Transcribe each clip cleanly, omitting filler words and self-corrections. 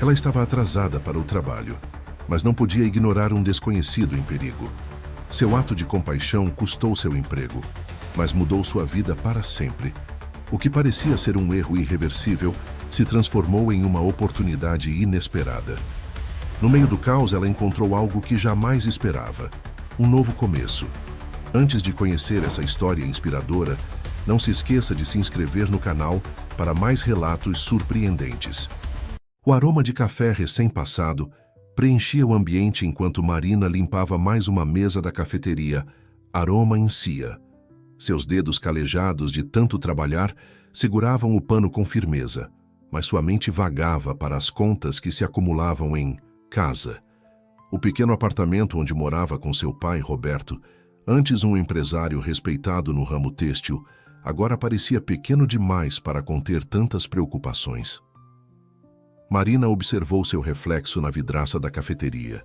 Ela estava atrasada para o trabalho, mas não podia ignorar um desconhecido em perigo. Seu ato de compaixão custou seu emprego, mas mudou sua vida para sempre. O que parecia ser um erro irreversível se transformou em uma oportunidade inesperada. No meio do caos, ela encontrou algo que jamais esperava: um novo começo. Antes de conhecer essa história inspiradora, não se esqueça de se inscrever no canal para mais relatos surpreendentes. O aroma de café recém-passado preenchia o ambiente enquanto Marina limpava mais uma mesa da cafeteria, aroma em cia. Seus dedos calejados de tanto trabalhar seguravam o pano com firmeza, mas sua mente vagava para as contas que se acumulavam em casa. O pequeno apartamento onde morava com seu pai, Roberto, antes um empresário respeitado no ramo têxtil, agora parecia pequeno demais para conter tantas preocupações. Marina observou seu reflexo na vidraça da cafeteria.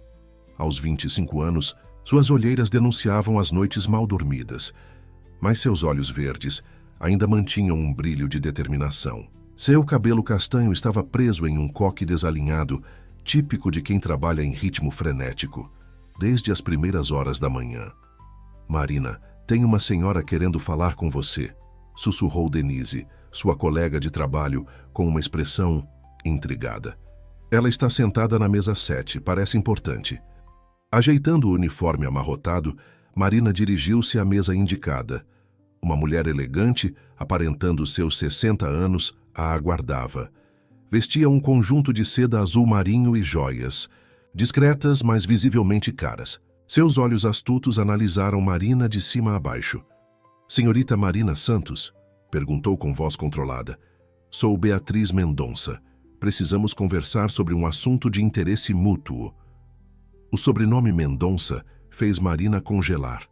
Aos 25 anos, suas olheiras denunciavam as noites mal dormidas, mas seus olhos verdes ainda mantinham um brilho de determinação. Seu cabelo castanho estava preso em um coque desalinhado, típico de quem trabalha em ritmo frenético, desde as primeiras horas da manhã. "Marina, tem uma senhora querendo falar com você", sussurrou Denise, sua colega de trabalho, com uma expressão intrigada. "Ela está sentada na mesa 7, parece importante." Ajeitando o uniforme amarrotado, Marina dirigiu-se à mesa indicada. Uma mulher elegante, aparentando seus 60 anos, a aguardava. Vestia um conjunto de seda azul marinho e joias, discretas, mas visivelmente caras. Seus olhos astutos analisaram Marina de cima a baixo. "Senhorita Marina Santos?", perguntou com voz controlada. "Sou Beatriz Mendonça. Precisamos conversar sobre um assunto de interesse mútuo." O sobrenome Mendonça fez Marina congelar.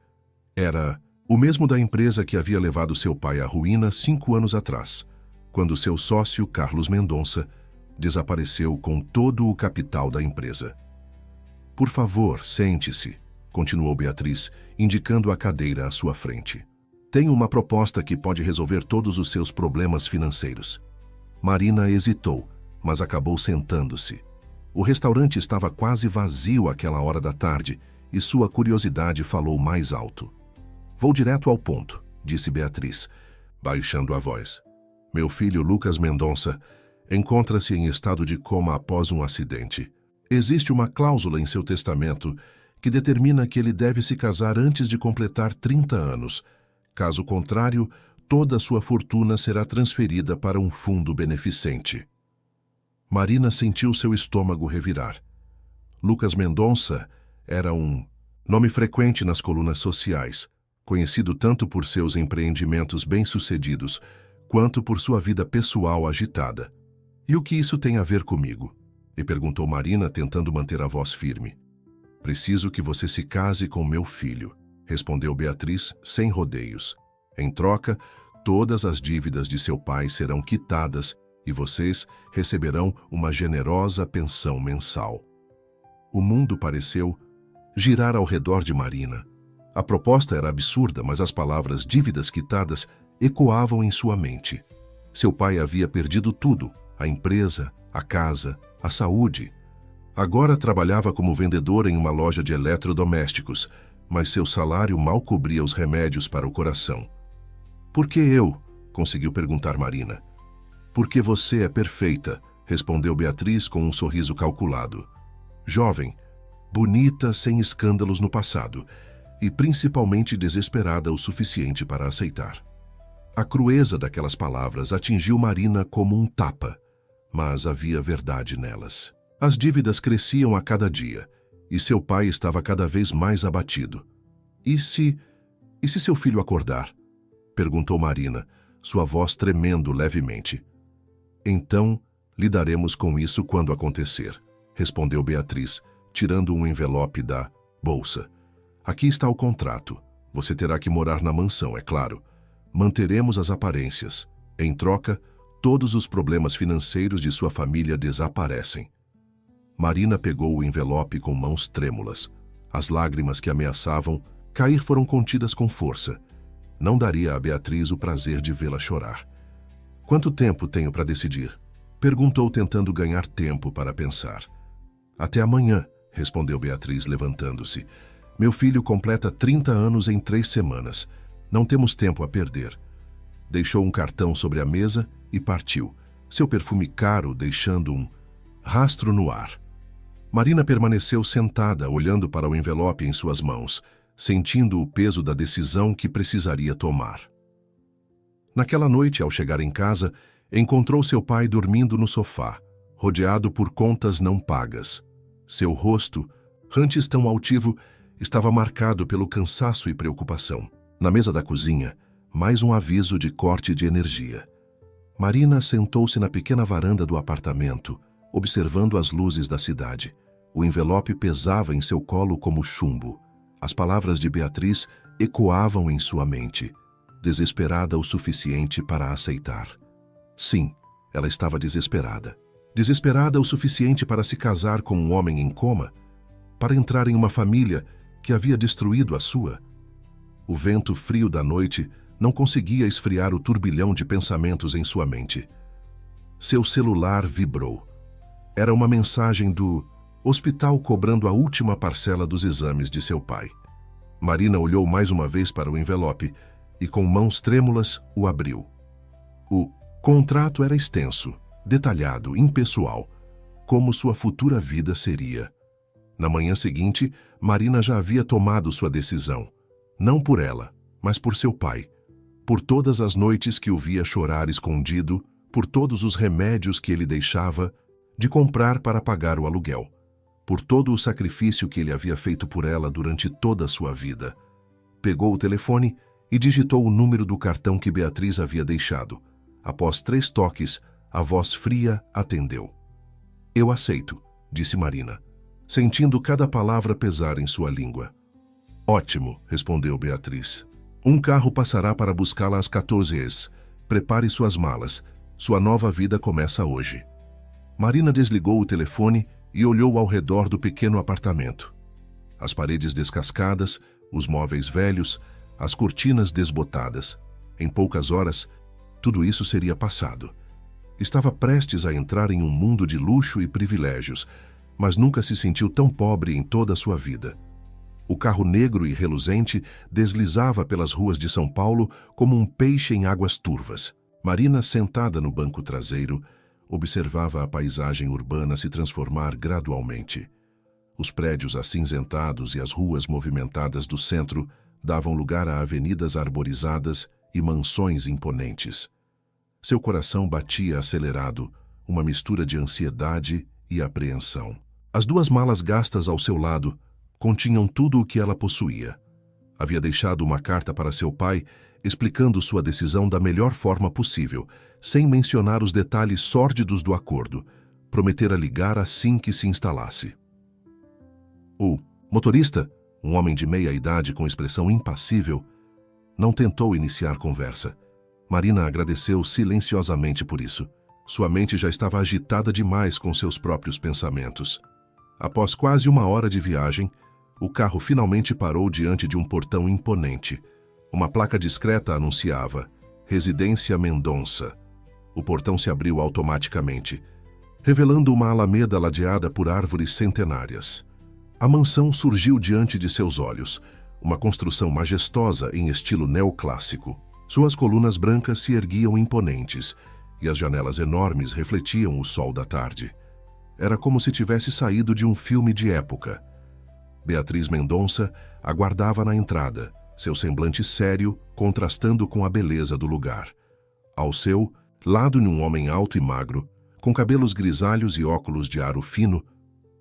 Era o mesmo da empresa que havia levado seu pai à ruína 5 anos atrás, quando seu sócio, Carlos Mendonça, desapareceu com todo o capital da empresa. "Por favor, sente-se", continuou Beatriz, indicando a cadeira à sua frente. "Tenho uma proposta que pode resolver todos os seus problemas financeiros." Marina hesitou, mas acabou sentando-se. O restaurante estava quase vazio àquela hora da tarde e sua curiosidade falou mais alto. "Vou direto ao ponto", disse Beatriz, baixando a voz. "Meu filho, Lucas Mendonça, encontra-se em estado de coma após um acidente. Existe uma cláusula em seu testamento que determina que ele deve se casar antes de completar 30 anos. Caso contrário, toda a sua fortuna será transferida para um fundo beneficente." Marina sentiu seu estômago revirar. Lucas Mendonça era um nome frequente nas colunas sociais, conhecido tanto por seus empreendimentos bem-sucedidos quanto por sua vida pessoal agitada. "E o que isso tem a ver comigo?", e perguntou Marina, tentando manter a voz firme. "Preciso que você se case com meu filho", respondeu Beatriz, sem rodeios. "Em troca, todas as dívidas de seu pai serão quitadas e vocês receberão uma generosa pensão mensal." O mundo pareceu girar ao redor de Marina. A proposta era absurda, mas as palavras "dívidas quitadas" ecoavam em sua mente. Seu pai havia perdido tudo: a empresa, a casa, a saúde. Agora trabalhava como vendedor em uma loja de eletrodomésticos, mas seu salário mal cobria os remédios para o coração. "Por que eu?", conseguiu perguntar Marina. "Porque você é perfeita", respondeu Beatriz com um sorriso calculado. Jovem, bonita, sem escândalos no passado, e principalmente desesperada o suficiente para aceitar. A crueza daquelas palavras atingiu Marina como um tapa, mas havia verdade nelas. As dívidas cresciam a cada dia, e seu pai estava cada vez mais abatido. E se seu filho acordar?", perguntou Marina, sua voz tremendo levemente. "Então, lidaremos com isso quando acontecer", respondeu Beatriz, tirando um envelope da bolsa. "Aqui está o contrato. Você terá que morar na mansão, é claro. Manteremos as aparências. Em troca, todos os problemas financeiros de sua família desaparecem." Marina pegou o envelope com mãos trêmulas. As lágrimas que ameaçavam cair foram contidas com força. Não daria a Beatriz o prazer de vê-la chorar. "Quanto tempo tenho para decidir?", Perguntou, tentando ganhar tempo para pensar. Até amanhã, respondeu Beatriz, levantando-se. Meu filho completa 30 anos em 3 semanas. Não temos tempo a perder. Deixou um cartão sobre a mesa e partiu, seu perfume caro deixando um rastro no ar. Marina permaneceu sentada, olhando para o envelope em suas mãos, sentindo o peso da decisão que precisaria tomar. Naquela noite, ao chegar em casa, encontrou seu pai dormindo no sofá, rodeado por contas não pagas. Seu rosto, antes tão altivo, estava marcado pelo cansaço e preocupação. Na mesa da cozinha, mais um aviso de corte de energia. Marina sentou-se na pequena varanda do apartamento, observando as luzes da cidade. O envelope pesava em seu colo como chumbo. As palavras de Beatriz ecoavam em sua mente, desesperada o suficiente para aceitar. Sim, ela estava desesperada. Desesperada o suficiente para se casar com um homem em coma, para entrar em uma família que havia destruído a sua. O vento frio da noite não conseguia esfriar o turbilhão de pensamentos em sua mente. Seu celular vibrou. Era uma mensagem do hospital cobrando a última parcela dos exames de seu pai. Marina olhou mais uma vez para o envelope e, com mãos trêmulas, o abriu. O contrato era extenso, detalhado, impessoal, como sua futura vida seria. Na manhã seguinte, Marina já havia tomado sua decisão, não por ela, mas por seu pai. Por todas as noites que o via chorar escondido, por todos os remédios que ele deixava de comprar para pagar o aluguel, por todo o sacrifício que ele havia feito por ela durante toda a sua vida. Pegou o telefone e digitou o número do cartão que Beatriz havia deixado. Após 3 toques, a voz fria atendeu. Eu aceito, disse Marina, sentindo cada palavra pesar em sua língua. Ótimo, respondeu Beatriz. Um carro passará para buscá-la às 14h. Prepare suas malas. Sua nova vida começa hoje. Marina desligou o telefone e olhou ao redor do pequeno apartamento. As paredes descascadas, os móveis velhos, as cortinas desbotadas. Em poucas horas, tudo isso seria passado. Estava prestes a entrar em um mundo de luxo e privilégios, mas nunca se sentiu tão pobre em toda a sua vida. O carro negro e reluzente deslizava pelas ruas de São Paulo como um peixe em águas turvas. Marina, sentada no banco traseiro, observava a paisagem urbana se transformar gradualmente. Os prédios acinzentados e as ruas movimentadas do centro davam lugar a avenidas arborizadas e mansões imponentes. Seu coração batia acelerado, uma mistura de ansiedade e apreensão. As 2 malas gastas ao seu lado continham tudo o que ela possuía. Havia deixado uma carta para seu pai, explicando sua decisão da melhor forma possível, sem mencionar os detalhes sórdidos do acordo. Prometera ligar assim que se instalasse. O motorista, um homem de meia idade com expressão impassível, não tentou iniciar conversa. Marina agradeceu silenciosamente por isso. Sua mente já estava agitada demais com seus próprios pensamentos. Após quase 1 hora de viagem, o carro finalmente parou diante de um portão imponente. Uma placa discreta anunciava Residência Mendonça. O portão se abriu automaticamente, revelando uma alameda ladeada por árvores centenárias. A mansão surgiu diante de seus olhos, uma construção majestosa em estilo neoclássico. Suas colunas brancas se erguiam imponentes e as janelas enormes refletiam o sol da tarde. Era como se tivesse saído de um filme de época. Beatriz Mendonça aguardava na entrada, seu semblante sério contrastando com a beleza do lugar. Ao seu lado, um homem alto e magro, com cabelos grisalhos e óculos de aro fino,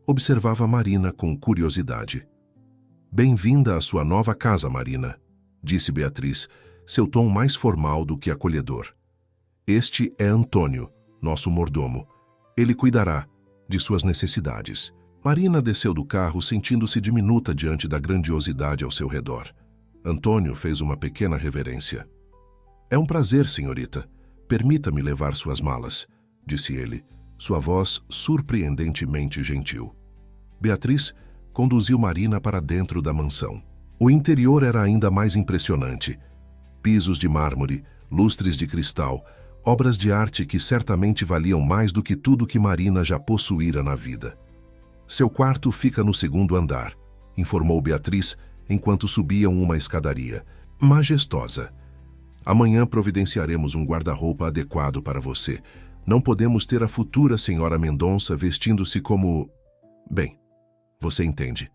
observava Marina com curiosidade. Bem-vinda à sua nova casa, Marina, disse Beatriz, seu tom mais formal do que acolhedor. Este é Antônio, nosso mordomo. Ele cuidará de suas necessidades. Marina desceu do carro, sentindo-se diminuta diante da grandiosidade ao seu redor. Antônio fez uma pequena reverência. É um prazer, senhorita. Permita-me levar suas malas, disse ele, sua voz surpreendentemente gentil. Beatriz conduziu Marina para dentro da mansão. O interior era ainda mais impressionante. Pisos de mármore, lustres de cristal, Obras de arte que certamente valiam mais do que tudo que Marina já possuíra na vida. Seu quarto fica no segundo andar, informou Beatriz enquanto subiam uma escadaria. Majestosa. Amanhã providenciaremos um guarda-roupa adequado para você. Não podemos ter a futura senhora Mendonça vestindo-se como... Bem, você entende.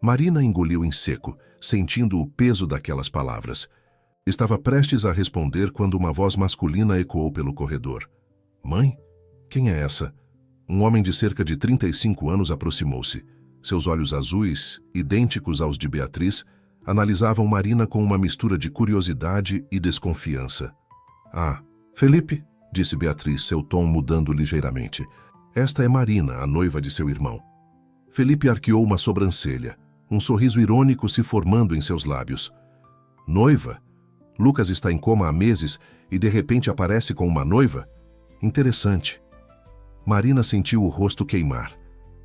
Marina engoliu em seco, sentindo o peso daquelas palavras. Estava prestes a responder quando uma voz masculina ecoou pelo corredor. Mãe? Quem é essa? Um homem de cerca de 35 anos aproximou-se. Seus olhos azuis, idênticos aos de Beatriz, analisavam Marina com uma mistura de curiosidade e desconfiança. Ah, Felipe, disse Beatriz, seu tom mudando ligeiramente. Esta é Marina, a noiva de seu irmão. Felipe arqueou uma sobrancelha, um sorriso irônico se formando em seus lábios. Noiva? Lucas está em coma há meses e de repente aparece com uma noiva? Interessante. Marina sentiu o rosto queimar.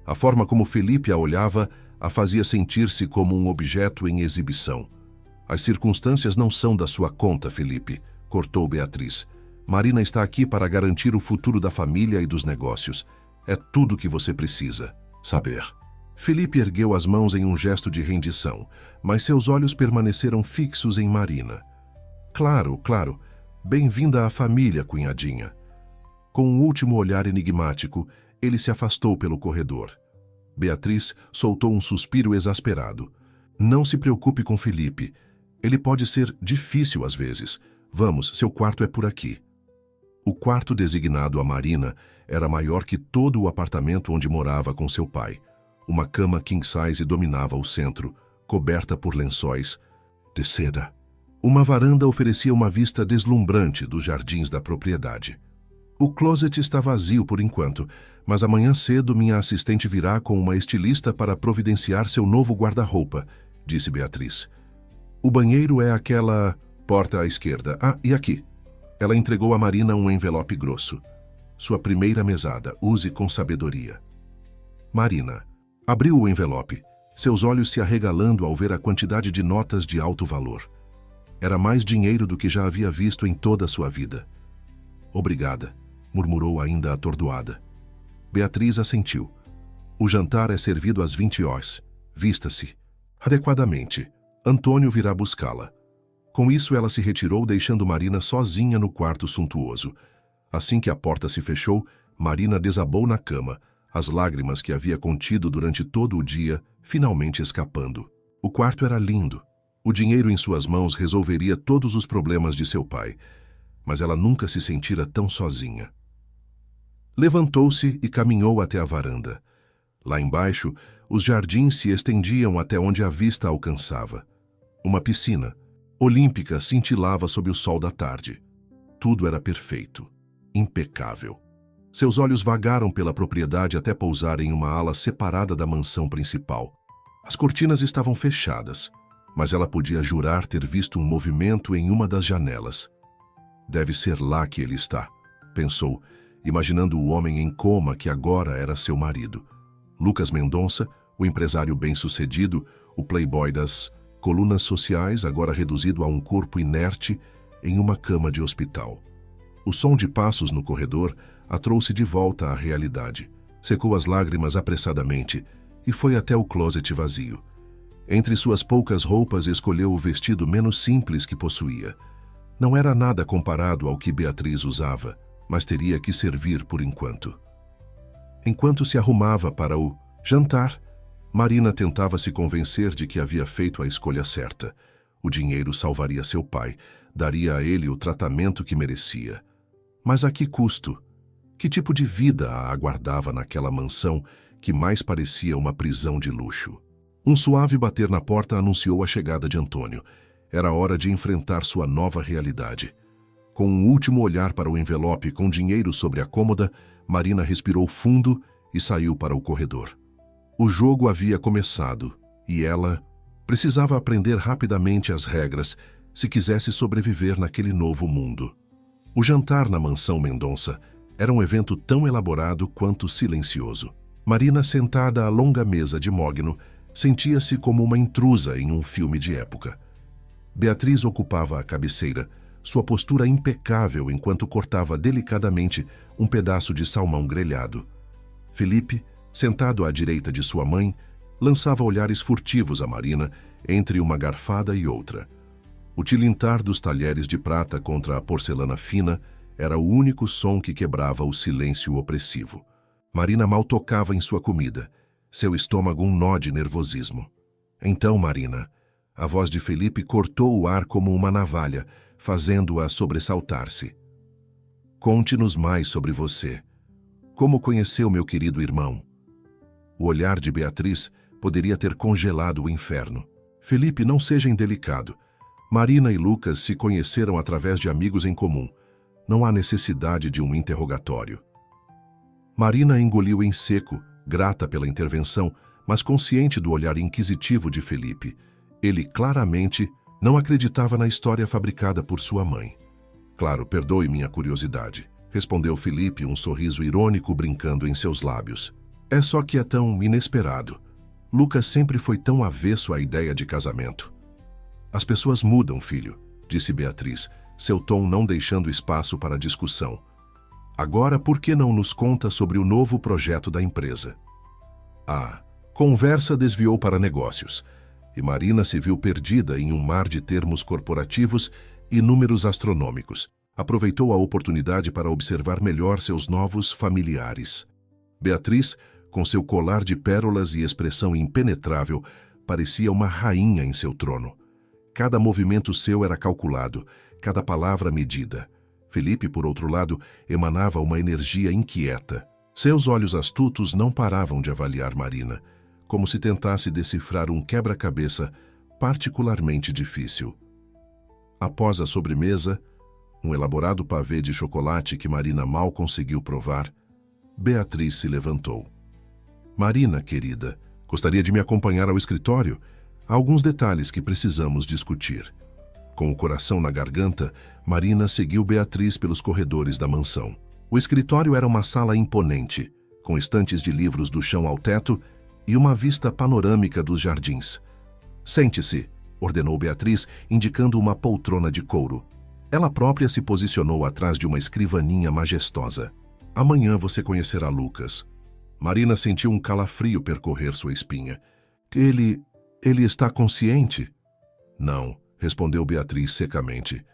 A forma como Felipe a olhava a fazia sentir-se como um objeto em exibição. As circunstâncias não são da sua conta, Felipe, cortou Beatriz. Marina está aqui para garantir o futuro da família e dos negócios. É tudo o que você precisa saber. Felipe ergueu as mãos em um gesto de rendição, mas seus olhos permaneceram fixos em Marina. Claro, claro. Bem-vinda à família, cunhadinha. Com um último olhar enigmático, ele se afastou pelo corredor. Beatriz soltou um suspiro exasperado. Não se preocupe com Felipe. Ele pode ser difícil às vezes. Vamos, seu quarto é por aqui. O quarto designado a Marina era maior que todo o apartamento onde morava com seu pai. Uma cama king size dominava o centro, coberta por lençóis de seda. Uma varanda oferecia uma vista deslumbrante dos jardins da propriedade. O closet está vazio por enquanto, mas amanhã cedo minha assistente virá com uma estilista para providenciar seu novo guarda-roupa, disse Beatriz. O banheiro é aquela porta à esquerda. Ah, e aqui. Ela entregou a Marina um envelope grosso. Sua primeira mesada, use com sabedoria. Marina abriu o envelope, seus olhos se arregalando ao ver a quantidade de notas de alto valor. Era mais dinheiro do que já havia visto em toda a sua vida. Obrigada, murmurou ainda atordoada. Beatriz assentiu. O jantar é servido às 20 horas. Vista-se. Adequadamente. Antônio virá buscá-la. Com isso, ela se retirou, deixando Marina sozinha no quarto suntuoso. Assim que a porta se fechou, Marina desabou na cama, as lágrimas que havia contido durante todo o dia, finalmente escapando. O quarto era lindo. O dinheiro em suas mãos resolveria todos os problemas de seu pai, mas ela nunca se sentira tão sozinha. Levantou-se e caminhou até a varanda. Lá embaixo, os jardins se estendiam até onde a vista alcançava. Uma piscina, olímpica, cintilava sob o sol da tarde. Tudo era perfeito, impecável. Seus olhos vagaram pela propriedade até pousar em uma ala separada da mansão principal. As cortinas estavam fechadas, mas ela podia jurar ter visto um movimento em uma das janelas. Deve ser lá que ele está, pensou, imaginando o homem em coma que agora era seu marido. Lucas Mendonça, o empresário bem-sucedido, o playboy das colunas sociais, agora reduzido a um corpo inerte em uma cama de hospital. O som de passos no corredor a trouxe de volta à realidade. Secou as lágrimas apressadamente e foi até o closet vazio. Entre suas poucas roupas, escolheu o vestido menos simples que possuía. Não era nada comparado ao que Beatriz usava, mas teria que servir por enquanto. Enquanto se arrumava para o jantar, Marina tentava se convencer de que havia feito a escolha certa. O dinheiro salvaria seu pai, daria a ele o tratamento que merecia. Mas a que custo? Que tipo de vida a aguardava naquela mansão que mais parecia uma prisão de luxo? Um suave bater na porta anunciou a chegada de Antônio. Era hora de enfrentar sua nova realidade. Com um último olhar para o envelope com dinheiro sobre a cômoda, Marina respirou fundo e saiu para o corredor. O jogo havia começado e ela precisava aprender rapidamente as regras se quisesse sobreviver naquele novo mundo. O jantar na mansão Mendonça era um evento tão elaborado quanto silencioso. Marina, sentada à longa mesa de mogno, sentia-se como uma intrusa em um filme de época. Beatriz ocupava a cabeceira, sua postura impecável enquanto cortava delicadamente um pedaço de salmão grelhado. Felipe, sentado à direita de sua mãe, lançava olhares furtivos a Marina entre uma garfada e outra. O tilintar dos talheres de prata contra a porcelana fina era o único som que quebrava o silêncio opressivo. Marina mal tocava em sua comida, seu estômago um nó de nervosismo. Então, Marina, a voz de Felipe cortou o ar como uma navalha, fazendo-a sobressaltar-se. Conte-nos mais sobre você. Como conheceu meu querido irmão? O olhar de Beatriz poderia ter congelado o inferno. Felipe, não seja indelicado. Marina e Lucas se conheceram através de amigos em comum. Não há necessidade de um interrogatório. Marina engoliu em seco, grata pela intervenção, mas consciente do olhar inquisitivo de Felipe. Ele claramente não acreditava na história fabricada por sua mãe. Claro, perdoe minha curiosidade, respondeu Felipe, um sorriso irônico brincando em seus lábios. É só que é tão inesperado. Lucas sempre foi tão avesso à ideia de casamento. As pessoas mudam, filho, disse Beatriz, seu tom não deixando espaço para discussão. Agora, por que não nos conta sobre o novo projeto da empresa? A conversa desviou para negócios, e Marina se viu perdida em um mar de termos corporativos e números astronômicos. Aproveitou a oportunidade para observar melhor seus novos familiares. Beatriz, com seu colar de pérolas e expressão impenetrável, parecia uma rainha em seu trono. Cada movimento seu era calculado, cada palavra medida. Felipe, por outro lado, emanava uma energia inquieta. Seus olhos astutos não paravam de avaliar Marina, como se tentasse decifrar um quebra-cabeça particularmente difícil. Após a sobremesa, um elaborado pavê de chocolate que Marina mal conseguiu provar, Beatriz se levantou. Marina, querida, gostaria de me acompanhar ao escritório? Há alguns detalhes que precisamos discutir. Com o coração na garganta, Marina seguiu Beatriz pelos corredores da mansão. O escritório era uma sala imponente, com estantes de livros do chão ao teto e uma vista panorâmica dos jardins. Sente-se, ordenou Beatriz, indicando uma poltrona de couro. Ela própria se posicionou atrás de uma escrivaninha majestosa. Amanhã você conhecerá Lucas. Marina sentiu um calafrio percorrer sua espinha. Ele está consciente? Não, respondeu Beatriz secamente.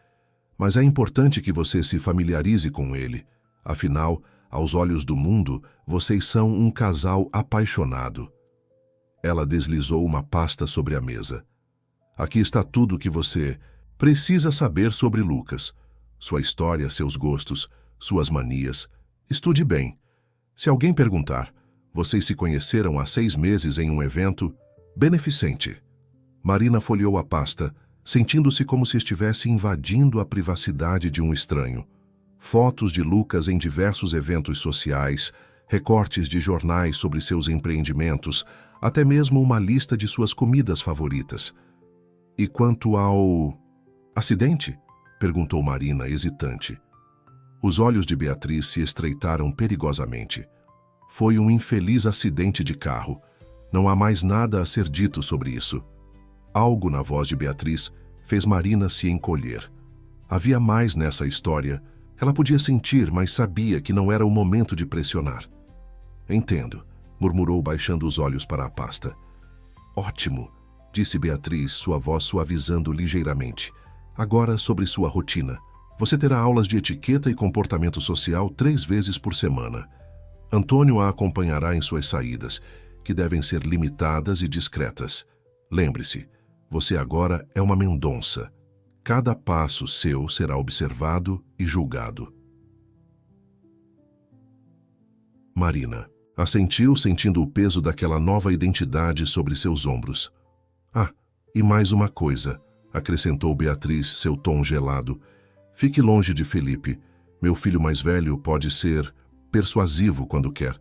Mas é importante que você se familiarize com ele. Afinal, aos olhos do mundo, vocês são um casal apaixonado. Ela deslizou uma pasta sobre a mesa. Aqui está tudo o que você precisa saber sobre Lucas. Sua história, seus gostos, suas manias. Estude bem. Se alguém perguntar, vocês se conheceram há 6 meses em um evento beneficente. Marina folheou a pasta, sentindo-se como se estivesse invadindo a privacidade de um estranho. Fotos de Lucas em diversos eventos sociais, recortes de jornais sobre seus empreendimentos, até mesmo uma lista de suas comidas favoritas. E quanto ao acidente? Perguntou Marina, hesitante. Os olhos de Beatriz se estreitaram perigosamente. Foi um infeliz acidente de carro. Não há mais nada a ser dito sobre isso. Algo na voz de Beatriz fez Marina se encolher. Havia mais nessa história. Ela podia sentir, mas sabia que não era o momento de pressionar. Entendo, murmurou baixando os olhos para a pasta. Ótimo, disse Beatriz, sua voz suavizando ligeiramente. Agora sobre sua rotina. Você terá aulas de etiqueta e comportamento social 3 vezes por semana. Antônio a acompanhará em suas saídas, que devem ser limitadas e discretas. Lembre-se, você agora é uma Mendonça. Cada passo seu será observado e julgado. Marina assentiu, sentindo o peso daquela nova identidade sobre seus ombros. Ah, e mais uma coisa, acrescentou Beatriz, seu tom gelado. Fique longe de Felipe. Meu filho mais velho pode ser persuasivo quando quer.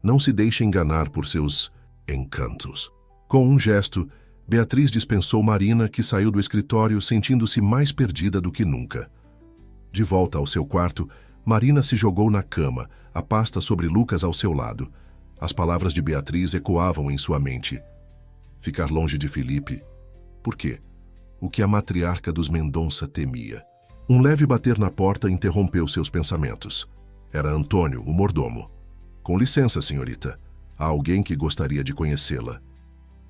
Não se deixe enganar por seus encantos. Com um gesto, Beatriz dispensou Marina, que saiu do escritório sentindo-se mais perdida do que nunca. De volta ao seu quarto, Marina se jogou na cama, a pasta sobre Lucas ao seu lado. As palavras de Beatriz ecoavam em sua mente. Ficar longe de Felipe. Por quê? O que a matriarca dos Mendonça temia. Um leve bater na porta interrompeu seus pensamentos. Era Antônio, o mordomo. Com licença, senhorita. Há alguém que gostaria de conhecê-la.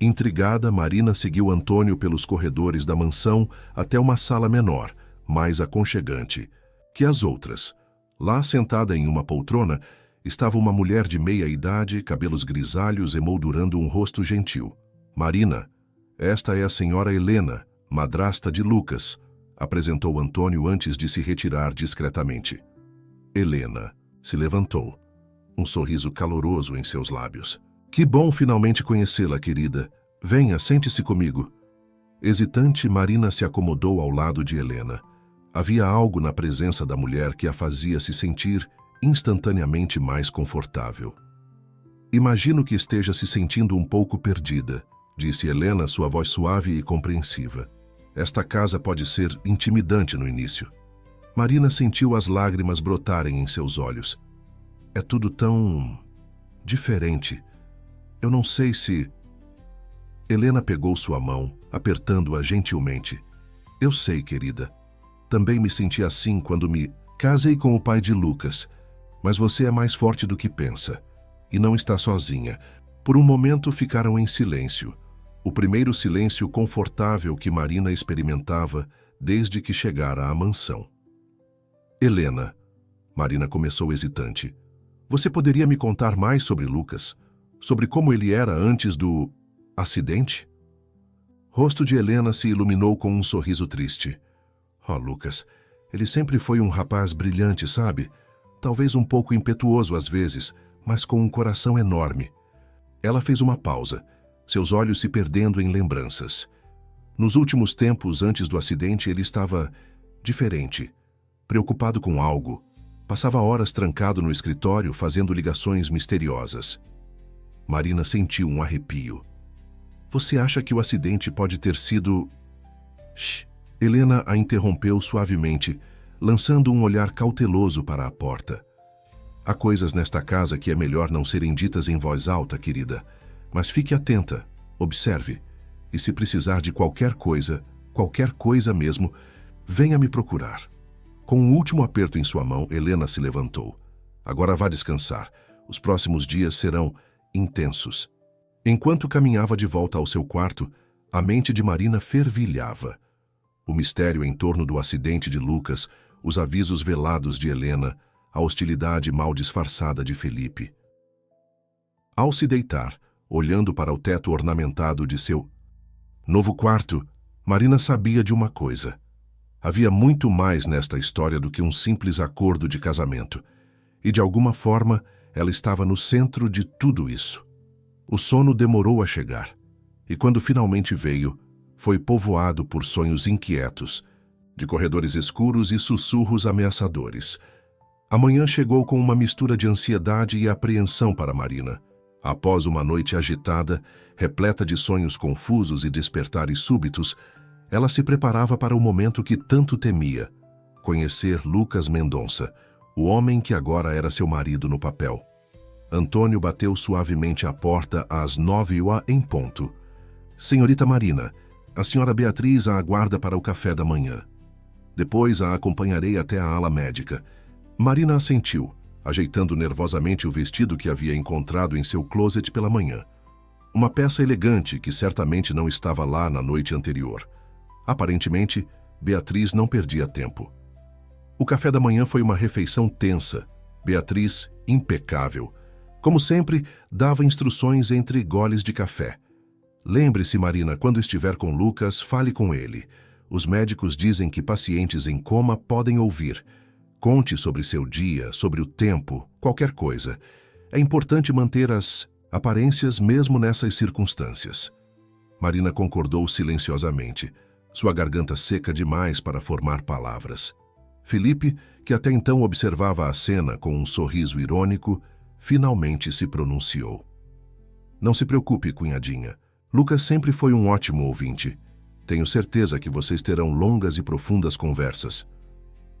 Intrigada, Marina seguiu Antônio pelos corredores da mansão até uma sala menor, mais aconchegante que as outras. Lá, sentada em uma poltrona, estava uma mulher de meia idade, cabelos grisalhos emoldurando um rosto gentil. Marina, esta é a senhora Helena, madrasta de Lucas, apresentou Antônio antes de se retirar discretamente. Helena se levantou, um sorriso caloroso em seus lábios. Que bom finalmente conhecê-la, querida. Venha, sente-se comigo. Hesitante, Marina se acomodou ao lado de Helena. Havia algo na presença da mulher que a fazia se sentir instantaneamente mais confortável. Imagino que esteja se sentindo um pouco perdida, disse Helena, sua voz suave e compreensiva. Esta casa pode ser intimidante no início. Marina sentiu as lágrimas brotarem em seus olhos. É tudo tão diferente. Eu não sei se... Helena pegou sua mão, apertando-a gentilmente. Eu sei, querida. Também me senti assim quando me casei com o pai de Lucas. Mas você é mais forte do que pensa. E não está sozinha. Por um momento ficaram em silêncio. O primeiro silêncio confortável que Marina experimentava desde que chegara à mansão. Helena, Marina começou hesitante. Você poderia me contar mais sobre Lucas? Sobre como ele era antes do acidente? Rosto de Helena se iluminou com um sorriso triste. Oh, Lucas, ele sempre foi um rapaz brilhante, sabe? Talvez um pouco impetuoso às vezes, mas com um coração enorme. Ela fez uma pausa, seus olhos se perdendo em lembranças. Nos últimos tempos, antes do acidente, ele estava diferente, preocupado com algo. Passava horas trancado no escritório, fazendo ligações misteriosas. Marina sentiu um arrepio. Você acha que o acidente pode ter sido... Shh. Helena a interrompeu suavemente, lançando um olhar cauteloso para a porta. Há coisas nesta casa que é melhor não serem ditas em voz alta, querida. Mas fique atenta, observe. E se precisar de qualquer coisa mesmo, venha me procurar. Com um último aperto em sua mão, Helena se levantou. Agora vá descansar. Os próximos dias serão intensos. Enquanto caminhava de volta ao seu quarto, a mente de Marina fervilhava. O mistério em torno do acidente de Lucas, os avisos velados de Helena, a hostilidade mal disfarçada de Felipe. Ao se deitar, olhando para o teto ornamentado de seu novo quarto, Marina sabia de uma coisa. Havia muito mais nesta história do que um simples acordo de casamento. E de alguma forma, ela estava no centro de tudo isso. O sono demorou a chegar. E quando finalmente veio, foi povoado por sonhos inquietos, de corredores escuros e sussurros ameaçadores. A manhã chegou com uma mistura de ansiedade e apreensão para Marina. Após uma noite agitada, repleta de sonhos confusos e despertares súbitos, ela se preparava para o momento que tanto temia, conhecer Lucas Mendonça, o homem que agora era seu marido no papel. Antônio bateu suavemente à porta às 9h em ponto. Senhorita Marina, a senhora Beatriz a aguarda para o café da manhã. Depois a acompanharei até a ala médica. Marina assentiu, ajeitando nervosamente o vestido que havia encontrado em seu closet pela manhã. Uma peça elegante que certamente não estava lá na noite anterior. Aparentemente, Beatriz não perdia tempo. O café da manhã foi uma refeição tensa. Beatriz, impecável. Como sempre, dava instruções entre goles de café. Lembre-se, Marina, quando estiver com Lucas, fale com ele. Os médicos dizem que pacientes em coma podem ouvir. Conte sobre seu dia, sobre o tempo, qualquer coisa. É importante manter as aparências mesmo nessas circunstâncias. Marina concordou silenciosamente, sua garganta seca demais para formar palavras. Felipe, que até então observava a cena com um sorriso irônico, finalmente se pronunciou. Não se preocupe, cunhadinha. Lucas sempre foi um ótimo ouvinte. Tenho certeza que vocês terão longas e profundas conversas.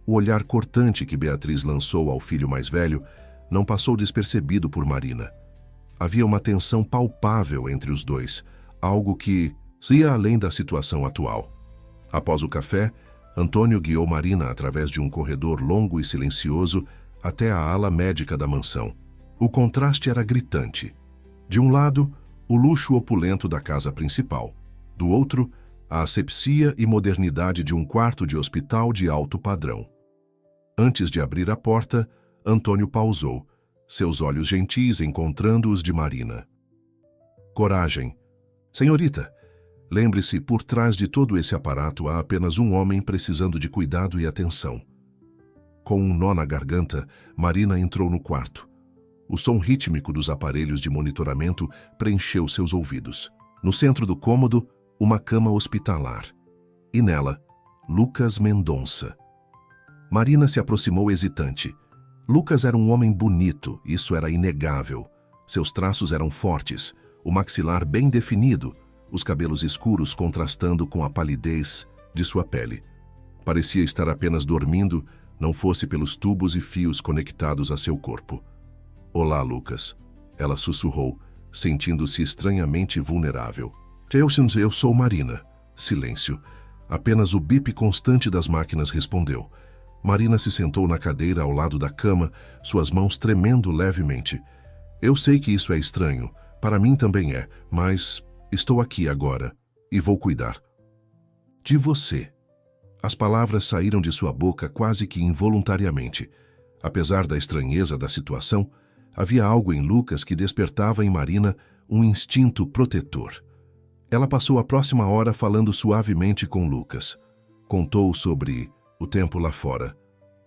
O olhar cortante que Beatriz lançou ao filho mais velho não passou despercebido por Marina. Havia uma tensão palpável entre os dois, algo que ia além da situação atual. Após o café, Antônio guiou Marina através de um corredor longo e silencioso até a ala médica da mansão. O contraste era gritante. De um lado, o luxo opulento da casa principal. Do outro, a asepsia e modernidade de um quarto de hospital de alto padrão. Antes de abrir a porta, Antônio pausou, seus olhos gentis encontrando os de Marina. Coragem. Senhorita, lembre-se, por trás de todo esse aparato há apenas um homem precisando de cuidado e atenção. Com um nó na garganta, Marina entrou no quarto. O som rítmico dos aparelhos de monitoramento preencheu seus ouvidos. No centro do cômodo, uma cama hospitalar. E nela, Lucas Mendonça. Marina se aproximou hesitante. Lucas era um homem bonito, isso era inegável. Seus traços eram fortes, o maxilar bem definido, os cabelos escuros contrastando com a palidez de sua pele. Parecia estar apenas dormindo, não fosse pelos tubos e fios conectados a seu corpo. Olá, Lucas. Ela sussurrou, sentindo-se estranhamente vulnerável. Eu sou Marina. Silêncio. Apenas o bip constante das máquinas respondeu. Marina se sentou na cadeira ao lado da cama, suas mãos tremendo levemente. Eu sei que isso é estranho. Para mim também é, mas estou aqui agora e vou cuidar de você. As palavras saíram de sua boca quase que involuntariamente. Apesar da estranheza da situação, havia algo em Lucas que despertava em Marina um instinto protetor. Ela passou a próxima hora falando suavemente com Lucas. Contou sobre o tempo lá fora,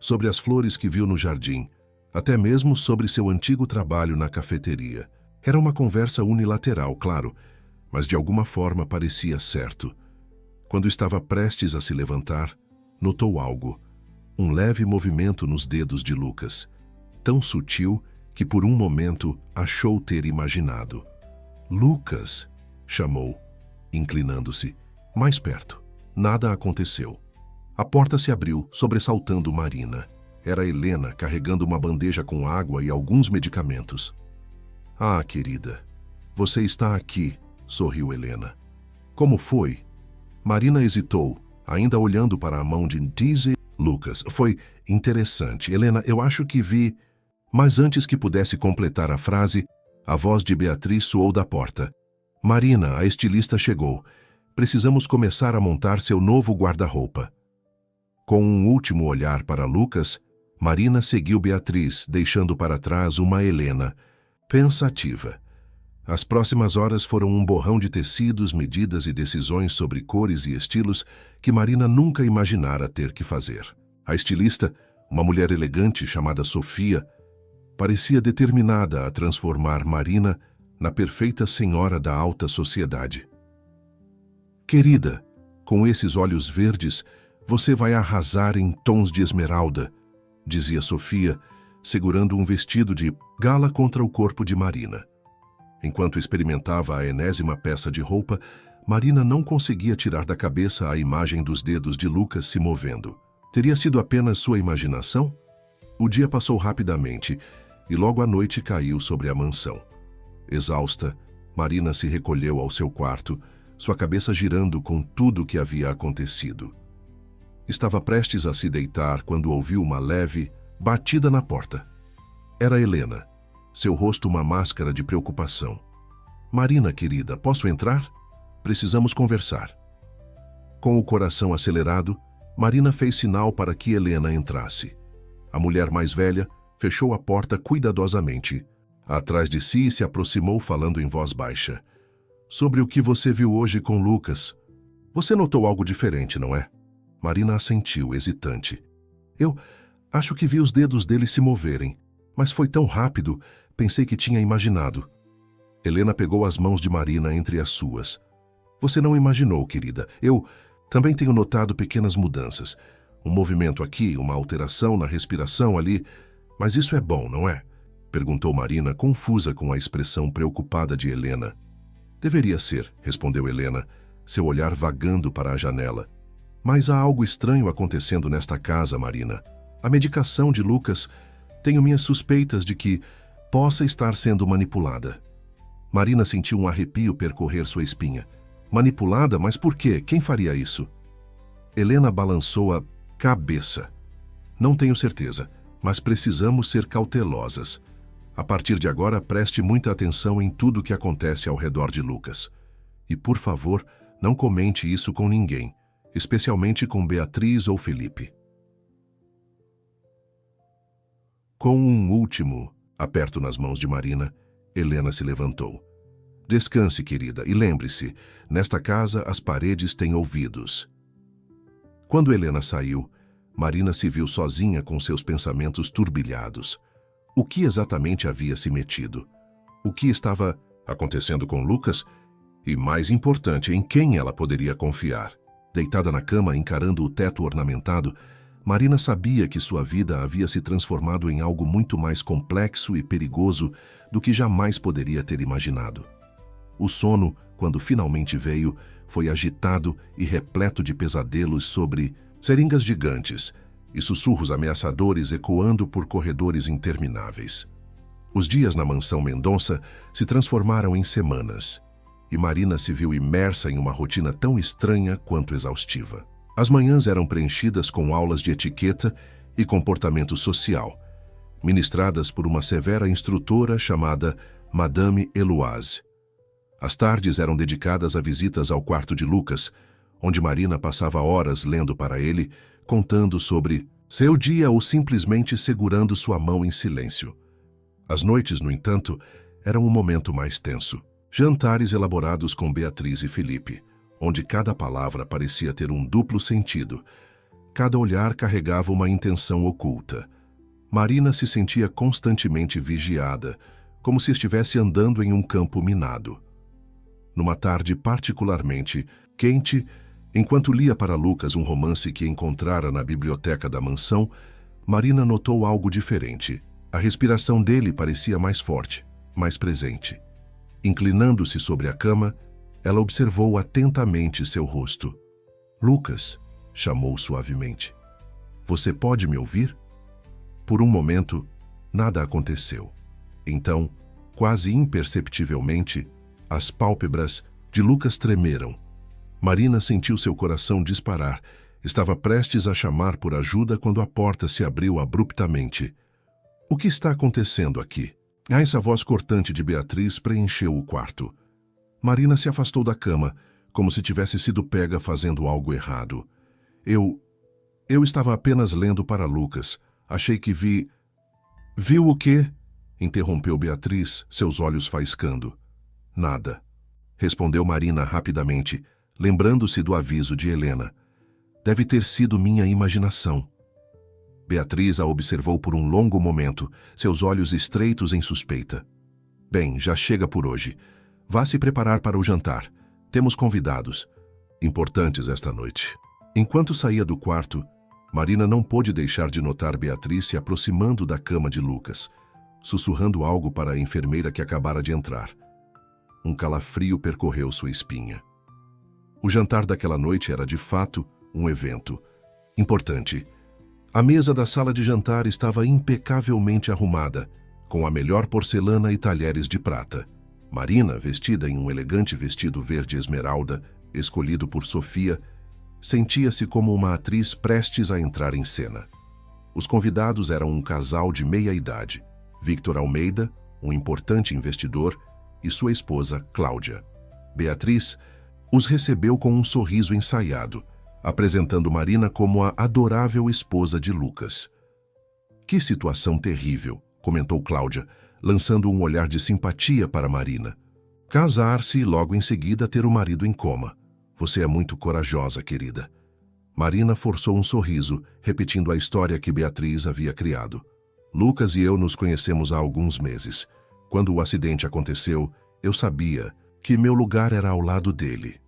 sobre as flores que viu no jardim, até mesmo sobre seu antigo trabalho na cafeteria. Era uma conversa unilateral, claro, mas de alguma forma parecia certo. Quando estava prestes a se levantar, notou algo, um leve movimento nos dedos de Lucas, tão sutil que por um momento achou ter imaginado. Lucas, chamou, inclinando-se, mais perto. Nada aconteceu. A porta se abriu, sobressaltando Marina. Era Helena carregando uma bandeja com água e alguns medicamentos. Ah, querida, você está aqui, sorriu Helena. Como foi? Marina hesitou, ainda olhando para a mão de Dizzy. Lucas, foi interessante. Helena, eu acho que vi... Mas antes que pudesse completar a frase, a voz de Beatriz soou da porta. Marina, a estilista chegou. Precisamos começar a montar seu novo guarda-roupa. Com um último olhar para Lucas, Marina seguiu Beatriz, deixando para trás uma Helena, pensativa. As próximas horas foram um borrão de tecidos, medidas e decisões sobre cores e estilos que Marina nunca imaginara ter que fazer. A estilista, uma mulher elegante chamada Sofia, parecia determinada a transformar Marina na perfeita senhora da alta sociedade. Querida, com esses olhos verdes, você vai arrasar em tons de esmeralda, dizia Sofia, segurando um vestido de gala contra o corpo de Marina. Enquanto experimentava a enésima peça de roupa, Marina não conseguia tirar da cabeça a imagem dos dedos de Lucas se movendo. Teria sido apenas sua imaginação? O dia passou rapidamente e logo a noite caiu sobre a mansão. Exausta, Marina se recolheu ao seu quarto, sua cabeça girando com tudo o que havia acontecido. Estava prestes a se deitar quando ouviu uma leve batida na porta. Era Helena, seu rosto uma máscara de preocupação. Marina, querida, posso entrar? Precisamos conversar. Com o coração acelerado, Marina fez sinal para que Helena entrasse. A mulher mais velha fechou a porta cuidadosamente. Atrás de si se aproximou falando em voz baixa. Sobre o que você viu hoje com Lucas. Você notou algo diferente, não é? Marina assentiu, hesitante. Eu acho que vi os dedos dele se moverem, mas foi tão rápido, pensei que tinha imaginado. Helena pegou as mãos de Marina entre as suas. Você não imaginou, querida. Eu também tenho notado pequenas mudanças. Um movimento aqui, uma alteração na respiração ali. Mas isso é bom, não é? Perguntou Marina, confusa com a expressão preocupada de Helena. Deveria ser, respondeu Helena, seu olhar vagando para a janela. Mas há algo estranho acontecendo nesta casa, Marina. A medicação de Lucas, tenho minhas suspeitas de que possa estar sendo manipulada. Marina sentiu um arrepio percorrer sua espinha. Manipulada? Mas por quê? Quem faria isso? Helena balançou a cabeça. Não tenho certeza, mas precisamos ser cautelosas. A partir de agora, preste muita atenção em tudo o que acontece ao redor de Lucas. E, por favor, não comente isso com ninguém, especialmente com Beatriz ou Felipe. Com um último aperto nas mãos de Marina, Helena se levantou. Descanse, querida, e lembre-se, nesta casa as paredes têm ouvidos. Quando Helena saiu, Marina se viu sozinha com seus pensamentos turbilhados. O que exatamente havia se metido? O que estava acontecendo com Lucas? E, mais importante, em quem ela poderia confiar? Deitada na cama, encarando o teto ornamentado, Marina sabia que sua vida havia se transformado em algo muito mais complexo e perigoso do que jamais poderia ter imaginado. O sono, quando finalmente veio, foi agitado e repleto de pesadelos sobre seringas gigantes e sussurros ameaçadores ecoando por corredores intermináveis. Os dias na mansão Mendonça se transformaram em semanas, e Marina se viu imersa em uma rotina tão estranha quanto exaustiva. As manhãs eram preenchidas com aulas de etiqueta e comportamento social, ministradas por uma severa instrutora chamada Madame Eloise. As tardes eram dedicadas a visitas ao quarto de Lucas, onde Marina passava horas lendo para ele, contando sobre seu dia ou simplesmente segurando sua mão em silêncio. As noites, no entanto, eram um momento mais tenso. Jantares elaborados com Beatriz e Felipe, onde cada palavra parecia ter um duplo sentido. Cada olhar carregava uma intenção oculta. Marina se sentia constantemente vigiada, como se estivesse andando em um campo minado. Numa tarde particularmente quente, enquanto lia para Lucas um romance que encontrara na biblioteca da mansão, Marina notou algo diferente. A respiração dele parecia mais forte, mais presente. Inclinando-se sobre a cama, ela observou atentamente seu rosto. "Lucas", chamou suavemente. "Você pode me ouvir?" Por um momento, nada aconteceu. Então, quase imperceptivelmente, as pálpebras de Lucas tremeram. Marina sentiu seu coração disparar. Estava prestes a chamar por ajuda quando a porta se abriu abruptamente. "O que está acontecendo aqui?" Essa voz cortante de Beatriz preencheu o quarto. Marina se afastou da cama, como se tivesse sido pega fazendo algo errado. Eu estava apenas lendo para Lucas. Achei que vi..." "Viu o quê?" interrompeu Beatriz, seus olhos faiscando. "Nada", respondeu Marina rapidamente, lembrando-se do aviso de Helena. "Deve ter sido minha imaginação." Beatriz a observou por um longo momento, seus olhos estreitos em suspeita. "Bem, já chega por hoje. Vá se preparar para o jantar. Temos convidados importantes esta noite." Enquanto saía do quarto, Marina não pôde deixar de notar Beatriz se aproximando da cama de Lucas, sussurrando algo para a enfermeira que acabara de entrar. Um calafrio percorreu sua espinha. O jantar daquela noite era, de fato, um evento importante. A mesa da sala de jantar estava impecavelmente arrumada, com a melhor porcelana e talheres de prata. Marina, vestida em um elegante vestido verde esmeralda, escolhido por Sofia, sentia-se como uma atriz prestes a entrar em cena. Os convidados eram um casal de meia-idade, Victor Almeida, um importante investidor, e sua esposa, Cláudia. Beatriz os recebeu com um sorriso ensaiado, apresentando Marina como a adorável esposa de Lucas. "Que situação terrível", comentou Cláudia, lançando um olhar de simpatia para Marina. "Casar-se e logo em seguida ter o marido em coma. Você é muito corajosa, querida." Marina forçou um sorriso, repetindo a história que Beatriz havia criado. "Lucas e eu nos conhecemos há alguns meses. Quando o acidente aconteceu, eu sabia que meu lugar era ao lado dele."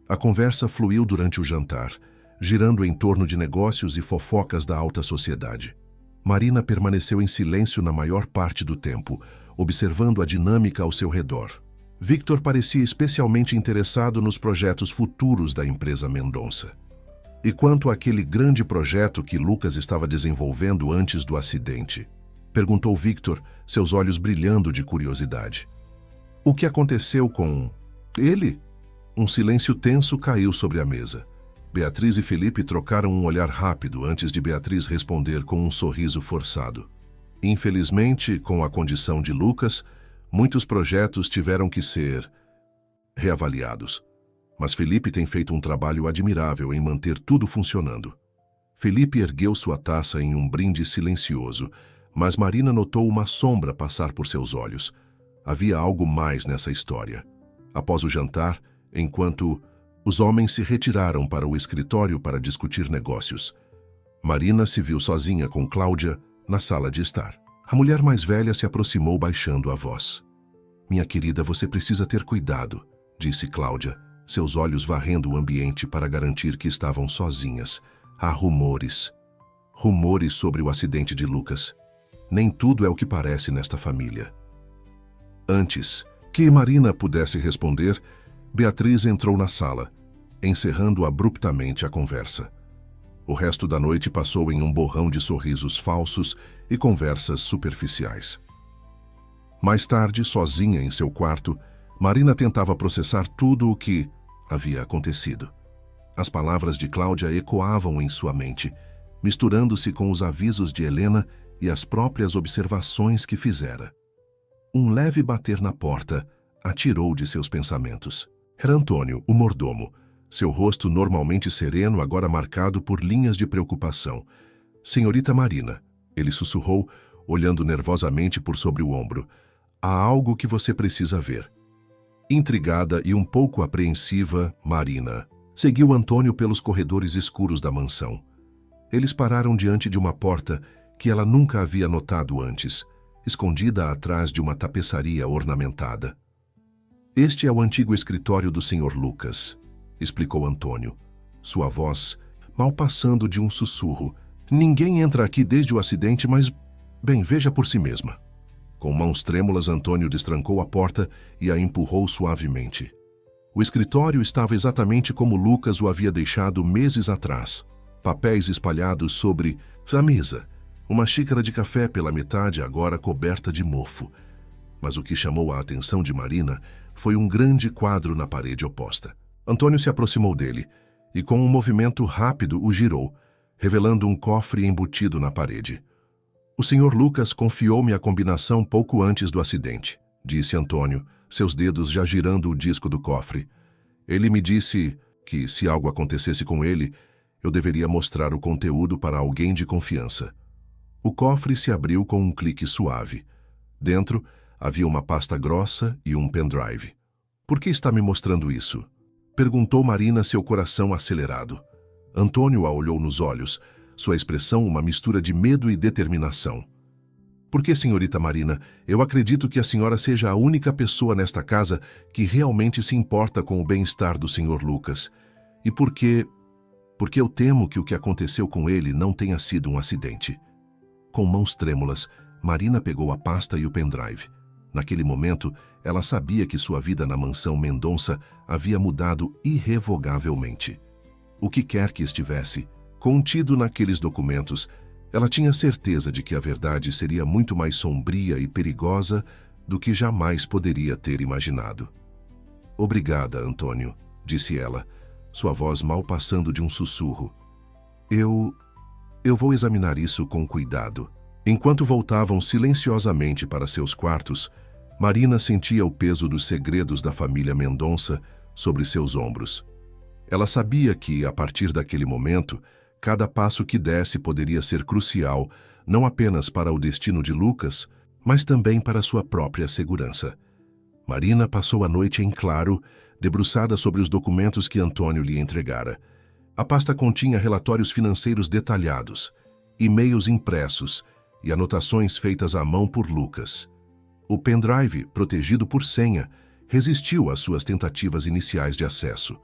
A conversa fluiu durante o jantar, girando em torno de negócios e fofocas da alta sociedade. Marina permaneceu em silêncio na maior parte do tempo, observando a dinâmica ao seu redor. Victor parecia especialmente interessado nos projetos futuros da empresa Mendonça. E quanto àquele grande projeto que Lucas estava desenvolvendo antes do acidente? Perguntou Victor, seus olhos brilhando de curiosidade. "O que aconteceu com ele?" Um silêncio tenso caiu sobre a mesa. Beatriz e Felipe trocaram um olhar rápido antes de Beatriz responder com um sorriso forçado. Infelizmente, com a condição de Lucas, muitos projetos tiveram que ser reavaliados. Mas Felipe tem feito um trabalho admirável em manter tudo funcionando. Felipe ergueu sua taça em um brinde silencioso, mas Marina notou uma sombra passar por seus olhos. Havia algo mais nessa história. Após o jantar, enquanto os homens se retiraram para o escritório para discutir negócios, Marina se viu sozinha com Cláudia na sala de estar. A mulher mais velha se aproximou baixando a voz. "Minha querida, você precisa ter cuidado", disse Cláudia, seus olhos varrendo o ambiente para garantir que estavam sozinhas. Há rumores sobre o acidente de Lucas. Nem tudo é o que parece nesta família. Antes que Marina pudesse responder, Beatriz entrou na sala, encerrando abruptamente a conversa. O resto da noite passou em um borrão de sorrisos falsos e conversas superficiais. Mais tarde, sozinha em seu quarto, Marina tentava processar tudo o que havia acontecido. As palavras de Cláudia ecoavam em sua mente, misturando-se com os avisos de Helena e as próprias observações que fizera. Um leve bater na porta a tirou de seus pensamentos. Era Antônio, o mordomo, seu rosto normalmente sereno agora marcado por linhas de preocupação. "Senhorita Marina", ele sussurrou, olhando nervosamente por sobre o ombro. "Há algo que você precisa ver." Intrigada e um pouco apreensiva, Marina seguiu Antônio pelos corredores escuros da mansão. Eles pararam diante de uma porta que ela nunca havia notado antes, escondida atrás de uma tapeçaria ornamentada. "Este é o antigo escritório do Sr. Lucas", explicou Antônio, sua voz mal passando de um sussurro. "Ninguém entra aqui desde o acidente, mas, bem, veja por si mesma." Com mãos trêmulas, Antônio destrancou a porta e a empurrou suavemente. O escritório estava exatamente como Lucas o havia deixado meses atrás. Papéis espalhados sobre a mesa, uma xícara de café pela metade agora coberta de mofo. Mas o que chamou a atenção de Marina foi um grande quadro na parede oposta. Antônio se aproximou dele e, com um movimento rápido, o girou, revelando um cofre embutido na parede. "O Sr. Lucas confiou-me a combinação pouco antes do acidente", disse Antônio, seus dedos já girando o disco do cofre. "Ele me disse que, se algo acontecesse com ele, eu deveria mostrar o conteúdo para alguém de confiança." O cofre se abriu com um clique suave. Dentro, havia uma pasta grossa e um pendrive. "Por que está me mostrando isso?" perguntou Marina, seu coração acelerado. Antônio a olhou nos olhos, sua expressão uma mistura de medo e determinação. "Porque, senhorita Marina, eu acredito que a senhora seja a única pessoa nesta casa que realmente se importa com o bem-estar do Sr. Lucas. E porque eu temo que o que aconteceu com ele não tenha sido um acidente." Com mãos trêmulas, Marina pegou a pasta e o pendrive. Naquele momento, ela sabia que sua vida na mansão Mendonça havia mudado irrevogavelmente. O que quer que estivesse contido naqueles documentos, ela tinha certeza de que a verdade seria muito mais sombria e perigosa do que jamais poderia ter imaginado. "Obrigada, Antônio", disse ela, sua voz mal passando de um sussurro. Eu vou examinar isso com cuidado." Enquanto voltavam silenciosamente para seus quartos, Marina sentia o peso dos segredos da família Mendonça sobre seus ombros. Ela sabia que, a partir daquele momento, cada passo que desse poderia ser crucial, não apenas para o destino de Lucas, mas também para sua própria segurança. Marina passou a noite em claro, debruçada sobre os documentos que Antônio lhe entregara. A pasta continha relatórios financeiros detalhados, e-mails impressos e anotações feitas à mão por Lucas. O pendrive, protegido por senha, resistiu às suas tentativas iniciais de acesso.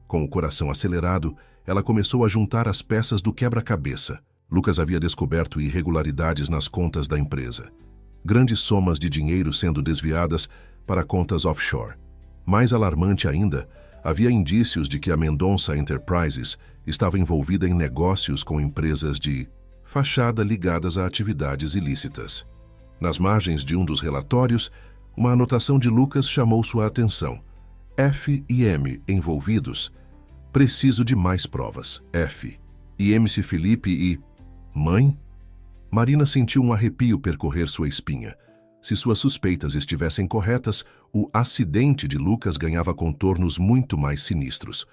Com o coração acelerado, ela começou a juntar as peças do quebra-cabeça. Lucas havia descoberto irregularidades nas contas da empresa. Grandes somas de dinheiro sendo desviadas para contas offshore. Mais alarmante ainda, havia indícios de que a Mendonça Enterprises estava envolvida em negócios com empresas de fachada ligadas a atividades ilícitas. Nas margens de um dos relatórios, uma anotação de Lucas chamou sua atenção. F e M envolvidos Preciso de mais provas. F. E MC Felipe e... Mãe? Marina sentiu um arrepio percorrer sua espinha. Se suas suspeitas estivessem corretas, o acidente de Lucas ganhava contornos muito mais sinistros.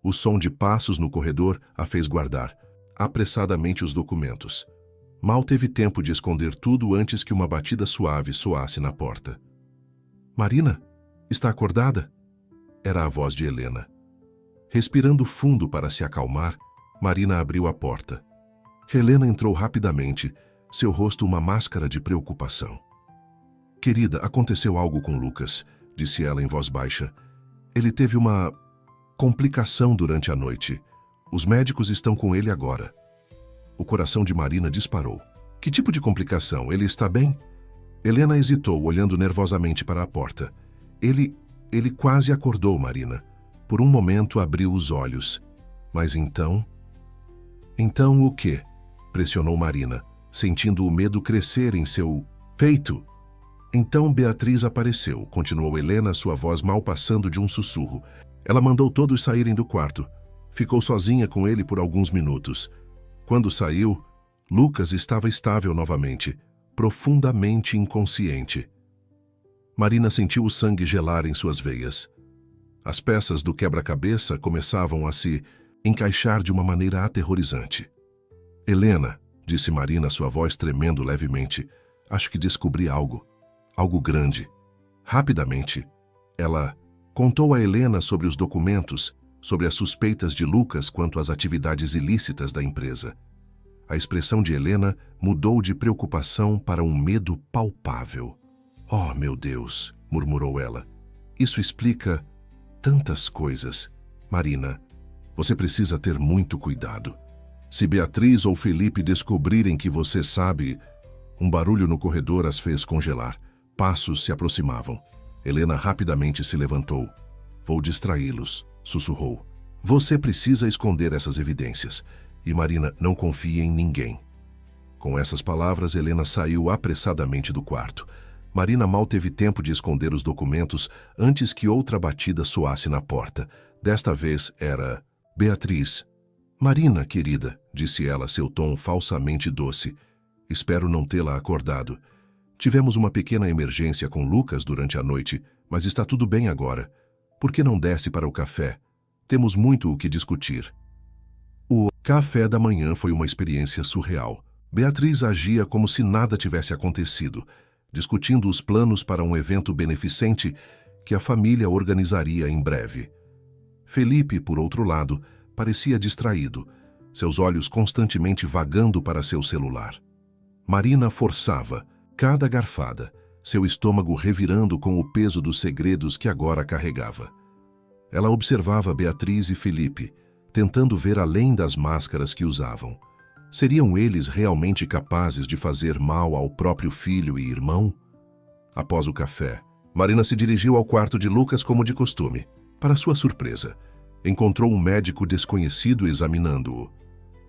O som de passos no corredor a fez guardar apressadamente os documentos. Mal teve tempo de esconder tudo antes que uma batida suave soasse na porta. Marina, está acordada? Era a voz de Helena. Respirando fundo para se acalmar, Marina abriu a porta. Helena entrou rapidamente, seu rosto uma máscara de preocupação. Querida, aconteceu algo com Lucas, disse ela em voz baixa. Ele teve uma complicação durante a noite. Os médicos estão com ele agora. O coração de Marina disparou. Que tipo de complicação? Ele está bem? Helena hesitou, olhando nervosamente para a porta. Ele quase acordou, Marina. Por um momento abriu os olhos. Mas então... Então o quê? Pressionou Marina, sentindo o medo crescer em seu peito. Então Beatriz apareceu, continuou Helena, sua voz mal passando de um sussurro. Ela mandou todos saírem do quarto. Ficou sozinha com ele por alguns minutos. Quando saiu, Lucas estava estável novamente, profundamente inconsciente. Marina sentiu o sangue gelar em suas veias. As peças do quebra-cabeça começavam a se encaixar de uma maneira aterrorizante. Helena, disse Marina, sua voz tremendo levemente, acho que descobri algo. Algo grande. Rapidamente, ela contou a Helena sobre os documentos, sobre as suspeitas de Lucas quanto às atividades ilícitas da empresa. A expressão de Helena mudou de preocupação para um medo palpável. Oh, meu Deus, murmurou ela. Isso explica tantas coisas. Marina, você precisa ter muito cuidado. Se Beatriz ou Felipe descobrirem que você sabe... Um barulho no corredor as fez congelar. Passos se aproximavam. Helena rapidamente se levantou. Vou distraí-los, sussurrou. Você precisa esconder essas evidências. E Marina, não confie em ninguém. Com essas palavras, Helena saiu apressadamente do quarto. Marina mal teve tempo de esconder os documentos antes que outra batida soasse na porta. Desta vez era Beatriz. Marina, querida, disse ela, seu tom falsamente doce. Espero não tê-la acordado. Tivemos uma pequena emergência com Lucas durante a noite, mas está tudo bem agora. Por que não desce para o café? Temos muito o que discutir. O café da manhã foi uma experiência surreal. Beatriz agia como se nada tivesse acontecido, discutindo os planos para um evento beneficente que a família organizaria em breve. Felipe, por outro lado, parecia distraído, seus olhos constantemente vagando para seu celular. Marina forçava cada garfada, seu estômago revirando com o peso dos segredos que agora carregava. Ela observava Beatriz e Felipe, tentando ver além das máscaras que usavam. Seriam eles realmente capazes de fazer mal ao próprio filho e irmão? Após o café, Marina se dirigiu ao quarto de Lucas como de costume. Para sua surpresa, encontrou um médico desconhecido examinando-o.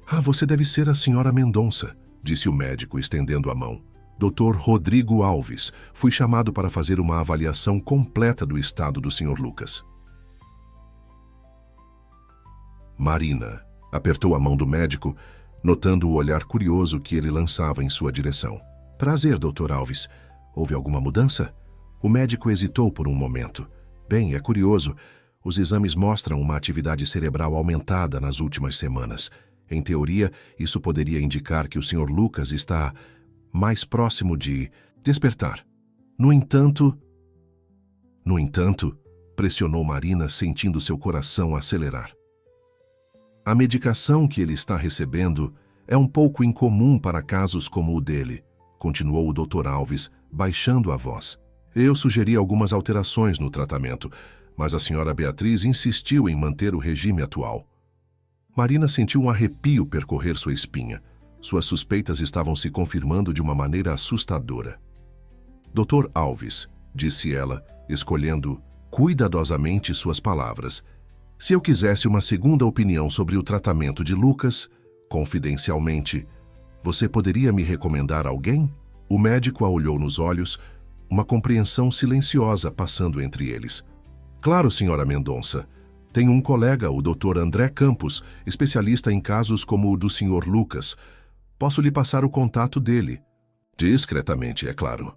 Ah, você deve ser a senhora Mendonça, disse o médico, estendendo a mão. Dr. Rodrigo Alves, fui chamado para fazer uma avaliação completa do estado do Sr. Lucas. Marina apertou a mão do médico, notando o olhar curioso que ele lançava em sua direção. Prazer, Dr. Alves. Houve alguma mudança? O médico hesitou por um momento. Bem, é curioso. Os exames mostram uma atividade cerebral aumentada nas últimas semanas. Em teoria, isso poderia indicar que o Sr. Lucas está mais próximo de despertar. No entanto, pressionou Marina, sentindo seu coração acelerar. A medicação que ele está recebendo é um pouco incomum para casos como o dele, continuou o Dr. Alves, baixando a voz. Eu sugeri algumas alterações no tratamento, mas a senhora Beatriz insistiu em manter o regime atual. Marina sentiu um arrepio percorrer sua espinha. Suas suspeitas estavam se confirmando de uma maneira assustadora. Dr. Alves, disse ela, escolhendo cuidadosamente suas palavras, se eu quisesse uma segunda opinião sobre o tratamento de Lucas, confidencialmente, você poderia me recomendar alguém? O médico a olhou nos olhos, uma compreensão silenciosa passando entre eles. Claro, senhora Mendonça. Tenho um colega, o Dr. André Campos, especialista em casos como o do Sr. Lucas. Posso lhe passar o contato dele. Discretamente, é claro.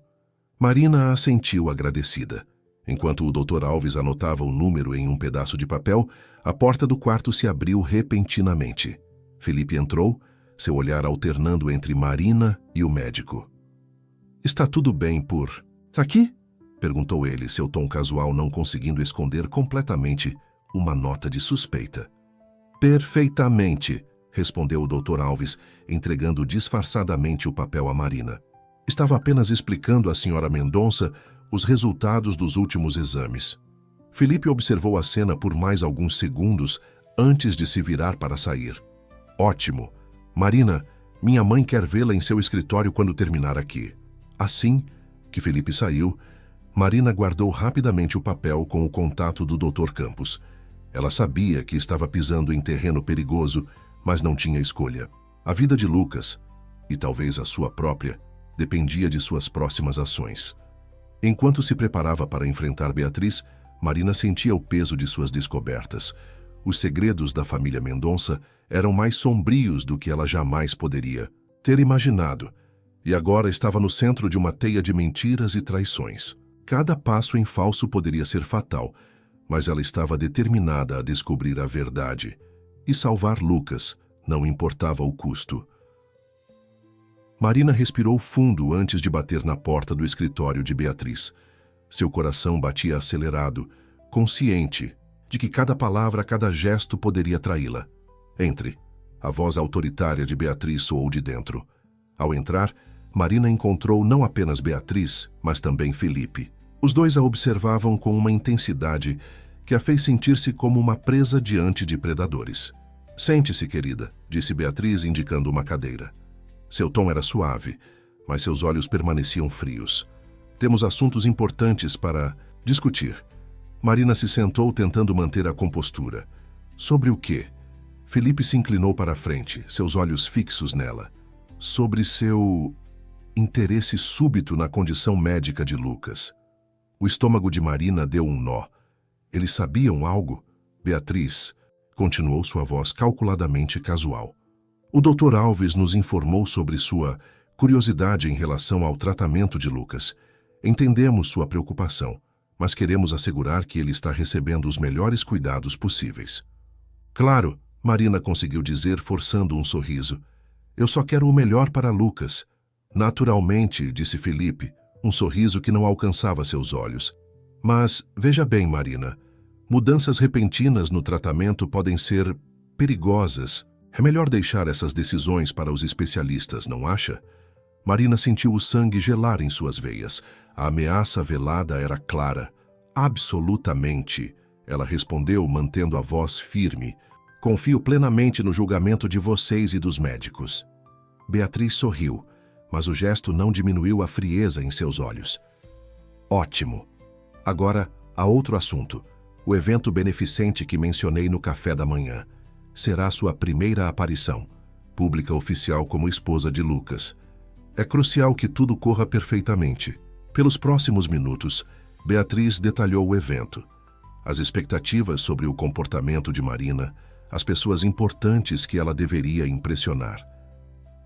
Marina assentiu agradecida. Enquanto o Dr. Alves anotava o número em um pedaço de papel, a porta do quarto se abriu repentinamente. Felipe entrou, seu olhar alternando entre Marina e o médico. Está tudo bem por... Aqui? Perguntou ele, seu tom casual não conseguindo esconder completamente uma nota de suspeita. Perfeitamente, respondeu o Dr. Alves, entregando disfarçadamente o papel a Marina. Estava apenas explicando à Sra. Mendonça os resultados dos últimos exames. Felipe observou a cena por mais alguns segundos antes de se virar para sair. Ótimo. Marina, minha mãe quer vê-la em seu escritório quando terminar aqui. Assim que Felipe saiu, Marina guardou rapidamente o papel com o contato do Dr. Campos. Ela sabia que estava pisando em terreno perigoso, mas não tinha escolha. A vida de Lucas, e talvez a sua própria, dependia de suas próximas ações. Enquanto se preparava para enfrentar Beatriz, Marina sentia o peso de suas descobertas. Os segredos da família Mendonça eram mais sombrios do que ela jamais poderia ter imaginado, e agora estava no centro de uma teia de mentiras e traições. Cada passo em falso poderia ser fatal, mas ela estava determinada a descobrir a verdade e salvar Lucas, não importava o custo. Marina respirou fundo antes de bater na porta do escritório de Beatriz. Seu coração batia acelerado, consciente de que cada palavra, cada gesto poderia traí-la. Entre. A voz autoritária de Beatriz soou de dentro. Ao entrar, Marina encontrou não apenas Beatriz, mas também Felipe. Os dois a observavam com uma intensidade que a fez sentir-se como uma presa diante de predadores. Sente-se, querida, disse Beatriz, indicando uma cadeira. Seu tom era suave, mas seus olhos permaneciam frios. Temos assuntos importantes para discutir. Marina se sentou tentando manter a compostura. Sobre o quê? Felipe se inclinou para a frente, seus olhos fixos nela. Sobre seu interesse súbito na condição médica de Lucas. O estômago de Marina deu um nó. Eles sabiam algo? Beatriz, continuou sua voz calculadamente casual. O Dr. Alves nos informou sobre sua curiosidade em relação ao tratamento de Lucas. Entendemos sua preocupação, mas queremos assegurar que ele está recebendo os melhores cuidados possíveis. Claro, Marina conseguiu dizer, forçando um sorriso. Eu só quero o melhor para Lucas. Naturalmente, disse Felipe, um sorriso que não alcançava seus olhos. Mas, veja bem, Marina, mudanças repentinas no tratamento podem ser perigosas. É melhor deixar essas decisões para os especialistas, não acha? Marina sentiu o sangue gelar em suas veias. A ameaça velada era clara. Absolutamente, ela respondeu, mantendo a voz firme. Confio plenamente no julgamento de vocês e dos médicos. Beatriz sorriu, mas o gesto não diminuiu a frieza em seus olhos. Ótimo. Agora, há outro assunto. O evento beneficente que mencionei no café da manhã. Será sua primeira aparição, pública oficial como esposa de Lucas. É crucial que tudo corra perfeitamente. Pelos próximos minutos, Beatriz detalhou o evento. As expectativas sobre o comportamento de Marina, as pessoas importantes que ela deveria impressionar.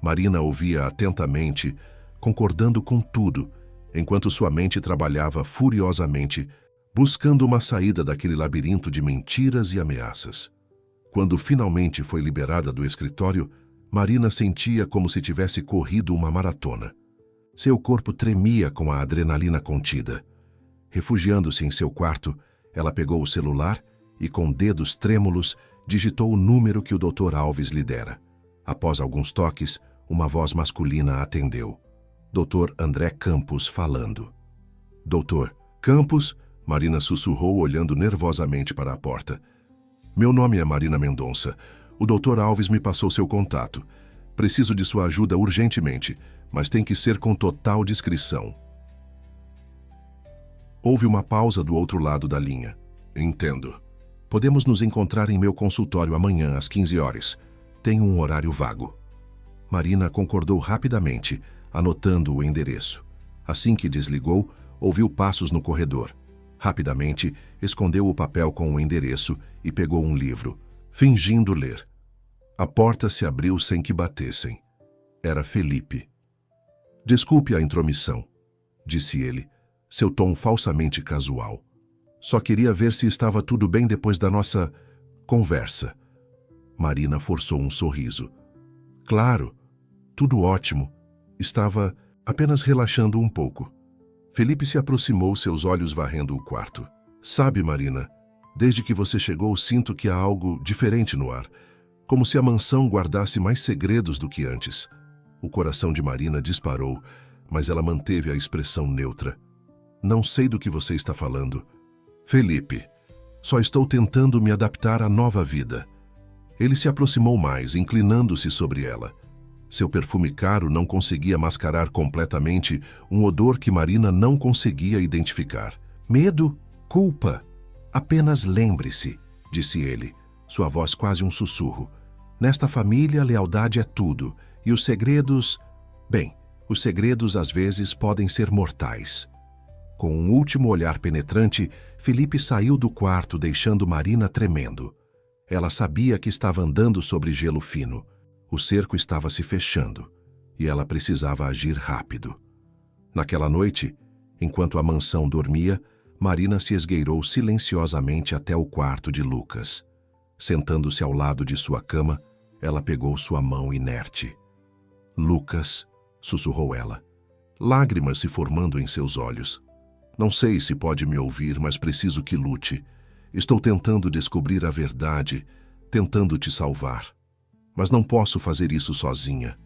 Marina ouvia atentamente, concordando com tudo, enquanto sua mente trabalhava furiosamente, buscando uma saída daquele labirinto de mentiras e ameaças. Quando finalmente foi liberada do escritório, Marina sentia como se tivesse corrido uma maratona. Seu corpo tremia com a adrenalina contida. Refugiando-se em seu quarto, ela pegou o celular e, com dedos trêmulos, digitou o número que o Dr. Alves lhe dera. Após alguns toques, uma voz masculina atendeu. Dr. André Campos falando. Doutor Campos, Marina sussurrou olhando nervosamente para a porta. Meu nome é Marina Mendonça. O Dr. Alves me passou seu contato. Preciso de sua ajuda urgentemente, mas tem que ser com total discrição. Houve uma pausa do outro lado da linha. Entendo. Podemos nos encontrar em meu consultório amanhã às 15 horas. Tenho um horário vago. Marina concordou rapidamente, anotando o endereço. Assim que desligou, ouviu passos no corredor. Rapidamente, escondeu o papel com o endereço e pegou um livro, fingindo ler. A porta se abriu sem que batessem. Era Felipe. "Desculpe a intromissão", disse ele, seu tom falsamente casual. "Só queria ver se estava tudo bem depois da nossa conversa." Marina forçou um sorriso. "Claro, tudo ótimo. Estava apenas relaxando um pouco." Felipe se aproximou, seus olhos varrendo o quarto. "Sabe, Marina, desde que você chegou sinto que há algo diferente no ar, como se a mansão guardasse mais segredos do que antes." O coração de Marina disparou, mas ela manteve a expressão neutra. "Não sei do que você está falando." "Felipe, só estou tentando me adaptar à nova vida." Ele se aproximou mais, inclinando-se sobre ela. Seu perfume caro não conseguia mascarar completamente um odor que Marina não conseguia identificar. "Medo? Culpa? Apenas lembre-se", disse ele, sua voz quase um sussurro. "Nesta família, a lealdade é tudo, e os segredos... Bem, os segredos às vezes podem ser mortais." Com um último olhar penetrante, Felipe saiu do quarto, deixando Marina tremendo. Ela sabia que estava andando sobre gelo fino. O cerco estava se fechando, e ela precisava agir rápido. Naquela noite, enquanto a mansão dormia, Marina se esgueirou silenciosamente até o quarto de Lucas. Sentando-se ao lado de sua cama, ela pegou sua mão inerte. "Lucas", sussurrou ela, lágrimas se formando em seus olhos. "Não sei se pode me ouvir, mas preciso que lute. Estou tentando descobrir a verdade, tentando te salvar. Mas não posso fazer isso sozinha.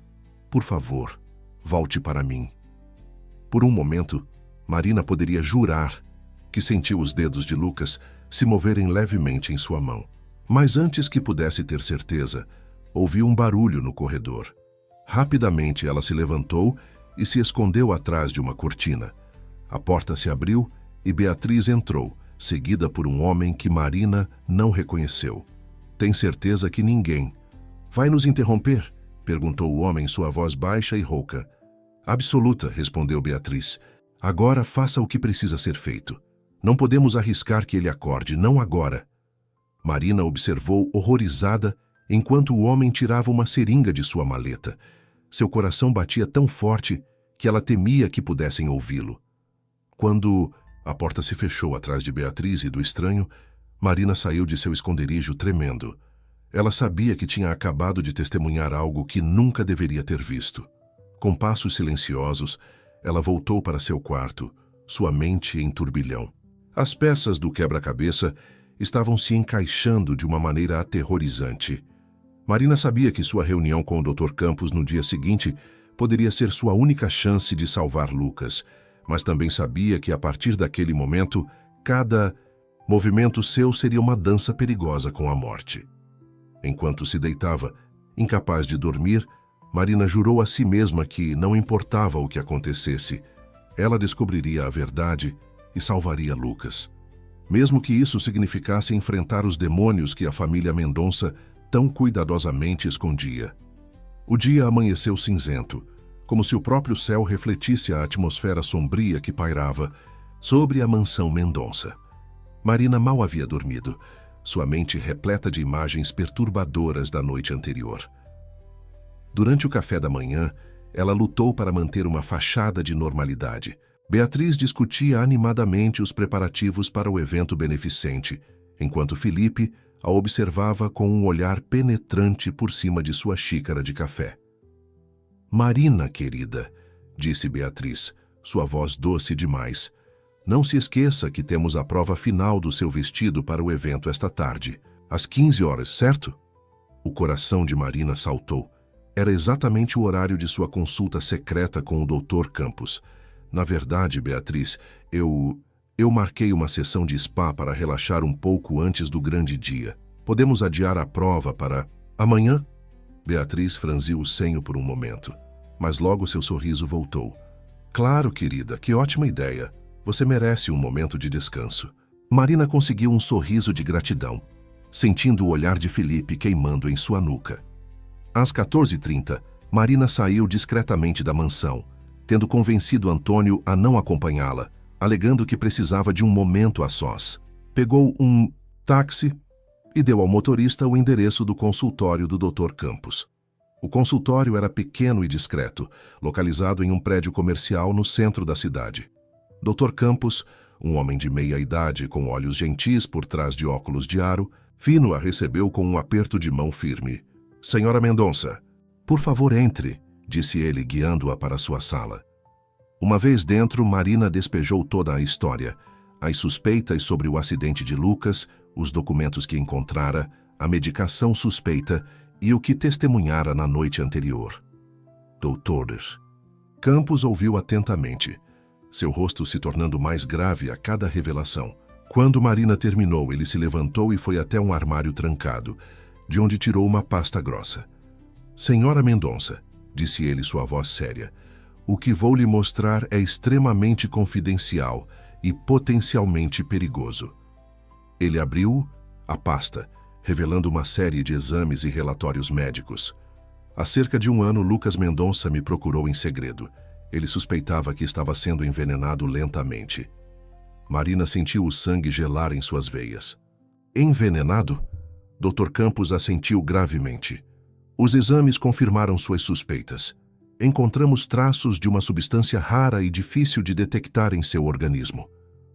Por favor, volte para mim." Por um momento, Marina poderia jurar que sentiu os dedos de Lucas se moverem levemente em sua mão. Mas antes que pudesse ter certeza, ouviu um barulho no corredor. Rapidamente ela se levantou e se escondeu atrás de uma cortina. A porta se abriu e Beatriz entrou, seguida por um homem que Marina não reconheceu. "Tem certeza que ninguém vai nos interromper?" perguntou o homem, sua voz baixa e rouca. "Absoluta", respondeu Beatriz. "Agora faça o que precisa ser feito. Não podemos arriscar que ele acorde, não agora." Marina observou horrorizada enquanto o homem tirava uma seringa de sua maleta. Seu coração batia tão forte que ela temia que pudessem ouvi-lo. Quando a porta se fechou atrás de Beatriz e do estranho, Marina saiu de seu esconderijo tremendo. Ela sabia que tinha acabado de testemunhar algo que nunca deveria ter visto. Com passos silenciosos, ela voltou para seu quarto, sua mente em turbilhão. As peças do quebra-cabeça estavam se encaixando de uma maneira aterrorizante. Marina sabia que sua reunião com o Dr. Campos no dia seguinte poderia ser sua única chance de salvar Lucas, mas também sabia que a partir daquele momento, cada movimento seu seria uma dança perigosa com a morte. Enquanto se deitava, incapaz de dormir, Marina jurou a si mesma que não importava o que acontecesse, ela descobriria a verdade e salvaria Lucas. Mesmo que isso significasse enfrentar os demônios que a família Mendonça tão cuidadosamente escondia. O dia amanheceu cinzento, como se o próprio céu refletisse a atmosfera sombria que pairava sobre a mansão Mendonça. Marina mal havia dormido, sua mente repleta de imagens perturbadoras da noite anterior. Durante o café da manhã, ela lutou para manter uma fachada de normalidade. Beatriz discutia animadamente os preparativos para o evento beneficente, enquanto Felipe a observava com um olhar penetrante por cima de sua xícara de café. "Marina, querida", disse Beatriz, sua voz doce demais, "não se esqueça que temos a prova final do seu vestido para o evento esta tarde, às 15 horas, certo?" O coração de Marina saltou. Era exatamente o horário de sua consulta secreta com o Dr. Campos. "Na verdade, Beatriz, eu marquei uma sessão de spa para relaxar um pouco antes do grande dia. Podemos adiar a prova para amanhã?" Beatriz franziu o senho por um momento, mas logo seu sorriso voltou. "Claro, querida, que ótima ideia. Você merece um momento de descanso." Marina conseguiu um sorriso de gratidão, sentindo o olhar de Felipe queimando em sua nuca. Às 14h30, Marina saiu discretamente da mansão, tendo convencido Antônio a não acompanhá-la, alegando que precisava de um momento a sós. Pegou um táxi e deu ao motorista o endereço do consultório do Dr. Campos. O consultório era pequeno e discreto, localizado em um prédio comercial no centro da cidade. Dr. Campos, um homem de meia idade com olhos gentis por trás de óculos de aro, fino a recebeu com um aperto de mão firme. Senhora Mendonça, por favor entre, disse ele guiando-a para sua sala. Uma vez dentro, Marina despejou toda a história, as suspeitas sobre o acidente de Lucas, os documentos que encontrara, a medicação suspeita e o que testemunhara na noite anterior. Doutor. Campos ouviu atentamente, seu rosto se tornando mais grave a cada revelação. Quando Marina terminou, ele se levantou e foi até um armário trancado, de onde tirou uma pasta grossa. Senhora Mendonça, disse ele, sua voz séria, o que vou lhe mostrar é extremamente confidencial e potencialmente perigoso. Ele abriu a pasta, revelando uma série de exames e relatórios médicos. Há cerca de um ano, Lucas Mendonça me procurou em segredo. Ele suspeitava que estava sendo envenenado lentamente. Marina sentiu o sangue gelar em suas veias. Envenenado? Dr. Campos assentiu gravemente. Os exames confirmaram suas suspeitas. Encontramos traços de uma substância rara e difícil de detectar em seu organismo.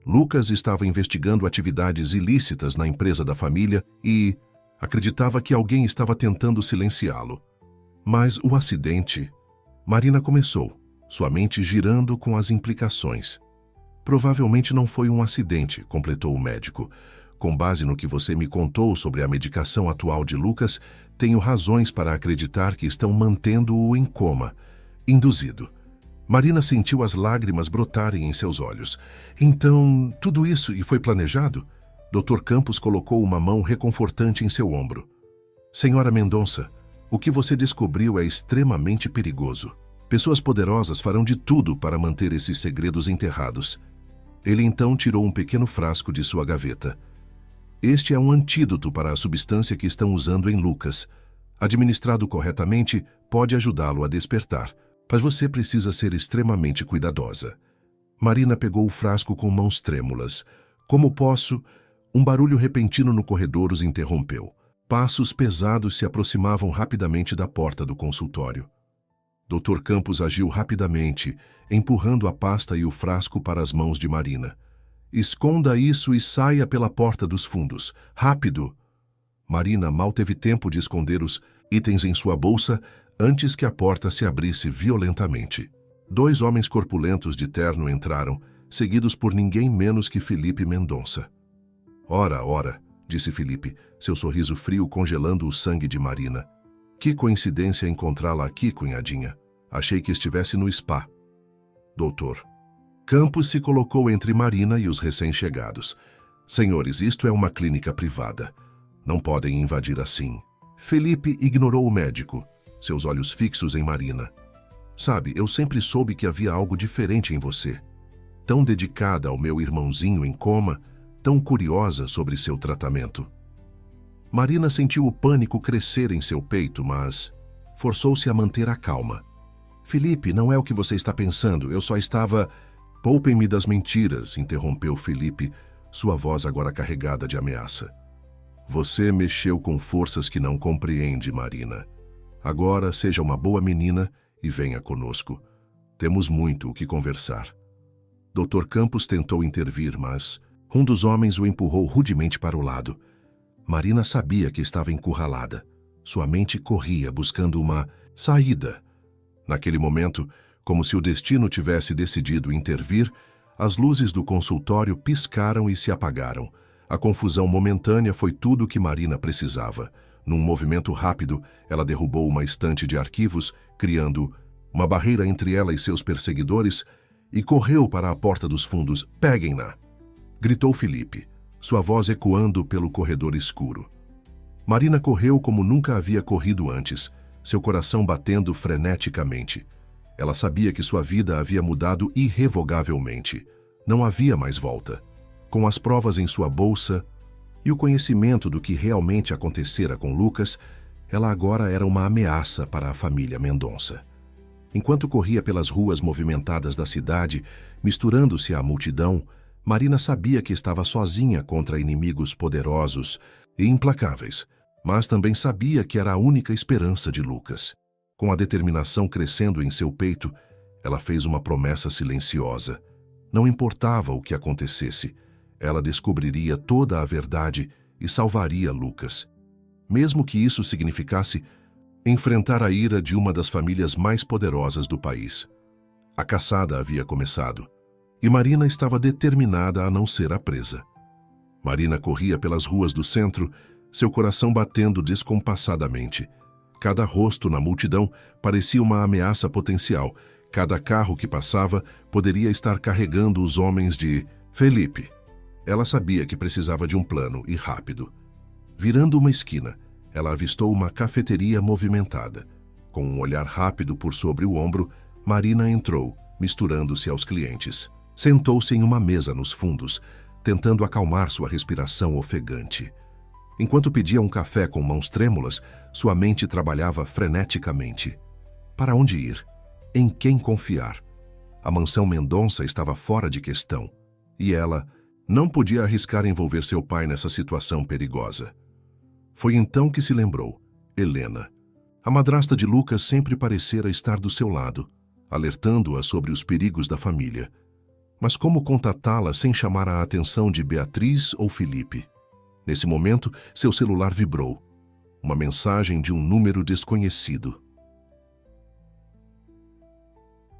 Lucas estava investigando atividades ilícitas na empresa da família e acreditava que alguém estava tentando silenciá-lo. Mas o acidente... Marina começou, sua mente girando com as implicações. Provavelmente não foi um acidente, completou o médico. Com base no que você me contou sobre a medicação atual de Lucas, tenho razões para acreditar que estão mantendo-o em coma, induzido. Marina sentiu as lágrimas brotarem em seus olhos. Então, tudo isso e foi planejado? Dr. Campos colocou uma mão reconfortante em seu ombro. Senhora Mendonça, o que você descobriu é extremamente perigoso. Pessoas poderosas farão de tudo para manter esses segredos enterrados. Ele então tirou um pequeno frasco de sua gaveta. Este é um antídoto para a substância que estão usando em Lucas. Administrado corretamente, pode ajudá-lo a despertar, mas você precisa ser extremamente cuidadosa. Marina pegou o frasco com mãos trêmulas. Como posso? Um barulho repentino no corredor os interrompeu. Passos pesados se aproximavam rapidamente da porta do consultório. Dr. Campos agiu rapidamente, empurrando a pasta e o frasco para as mãos de Marina. Esconda isso e saia pela porta dos fundos. Rápido! Marina mal teve tempo de esconder os itens em sua bolsa antes que a porta se abrisse violentamente. 2 homens corpulentos de terno entraram, seguidos por ninguém menos que Felipe Mendonça. Ora, ora, disse Felipe, seu sorriso frio congelando o sangue de Marina. Que coincidência encontrá-la aqui, cunhadinha. Achei que estivesse no spa. Doutor. Campos se colocou entre Marina e os recém-chegados. Senhores, isto é uma clínica privada. Não podem invadir assim. Felipe ignorou o médico, seus olhos fixos em Marina. Sabe, eu sempre soube que havia algo diferente em você. Tão dedicada ao meu irmãozinho em coma, tão curiosa sobre seu tratamento. Marina sentiu o pânico crescer em seu peito, mas forçou-se a manter a calma. Felipe, não é o que você está pensando, eu só estava... Poupem-me das mentiras, interrompeu Felipe, sua voz agora carregada de ameaça. Você mexeu com forças que não compreende, Marina. Agora seja uma boa menina e venha conosco. Temos muito o que conversar. Dr. Campos tentou intervir, mas um dos homens o empurrou rudemente para o lado. Marina sabia que estava encurralada. Sua mente corria buscando uma saída. Naquele momento, como se o destino tivesse decidido intervir, as luzes do consultório piscaram e se apagaram. A confusão momentânea foi tudo o que Marina precisava. Num movimento rápido, ela derrubou uma estante de arquivos, criando uma barreira entre ela e seus perseguidores, e correu para a porta dos fundos. Peguem-na! Gritou Felipe, sua voz ecoando pelo corredor escuro. Marina correu como nunca havia corrido antes, seu coração batendo freneticamente. Ela sabia que sua vida havia mudado irrevogavelmente. Não havia mais volta. Com as provas em sua bolsa e o conhecimento do que realmente acontecera com Lucas, ela agora era uma ameaça para a família Mendonça. Enquanto corria pelas ruas movimentadas da cidade, misturando-se à multidão, Marina sabia que estava sozinha contra inimigos poderosos e implacáveis, mas também sabia que era a única esperança de Lucas. Com a determinação crescendo em seu peito, ela fez uma promessa silenciosa. Não importava o que acontecesse, ela descobriria toda a verdade e salvaria Lucas. Mesmo que isso significasse enfrentar a ira de uma das famílias mais poderosas do país. A caçada havia começado, e Marina estava determinada a não ser a presa. Marina corria pelas ruas do centro, seu coração batendo descompassadamente. Cada rosto na multidão parecia uma ameaça potencial. Cada carro que passava poderia estar carregando os homens de Felipe. Ela sabia que precisava de um plano, e rápido. Virando uma esquina, ela avistou uma cafeteria movimentada. Com um olhar rápido por sobre o ombro, Marina entrou, misturando-se aos clientes. Sentou-se em uma mesa nos fundos, tentando acalmar sua respiração ofegante. Enquanto pedia um café com mãos trêmulas, sua mente trabalhava freneticamente. Para onde ir? Em quem confiar? A mansão Mendonça estava fora de questão, e ela não podia arriscar envolver seu pai nessa situação perigosa. Foi então que se lembrou. Helena. A madrasta de Lucas sempre parecera estar do seu lado, alertando-a sobre os perigos da família. Mas como contatá-la sem chamar a atenção de Beatriz ou Felipe? Nesse momento, seu celular vibrou. Uma mensagem de um número desconhecido.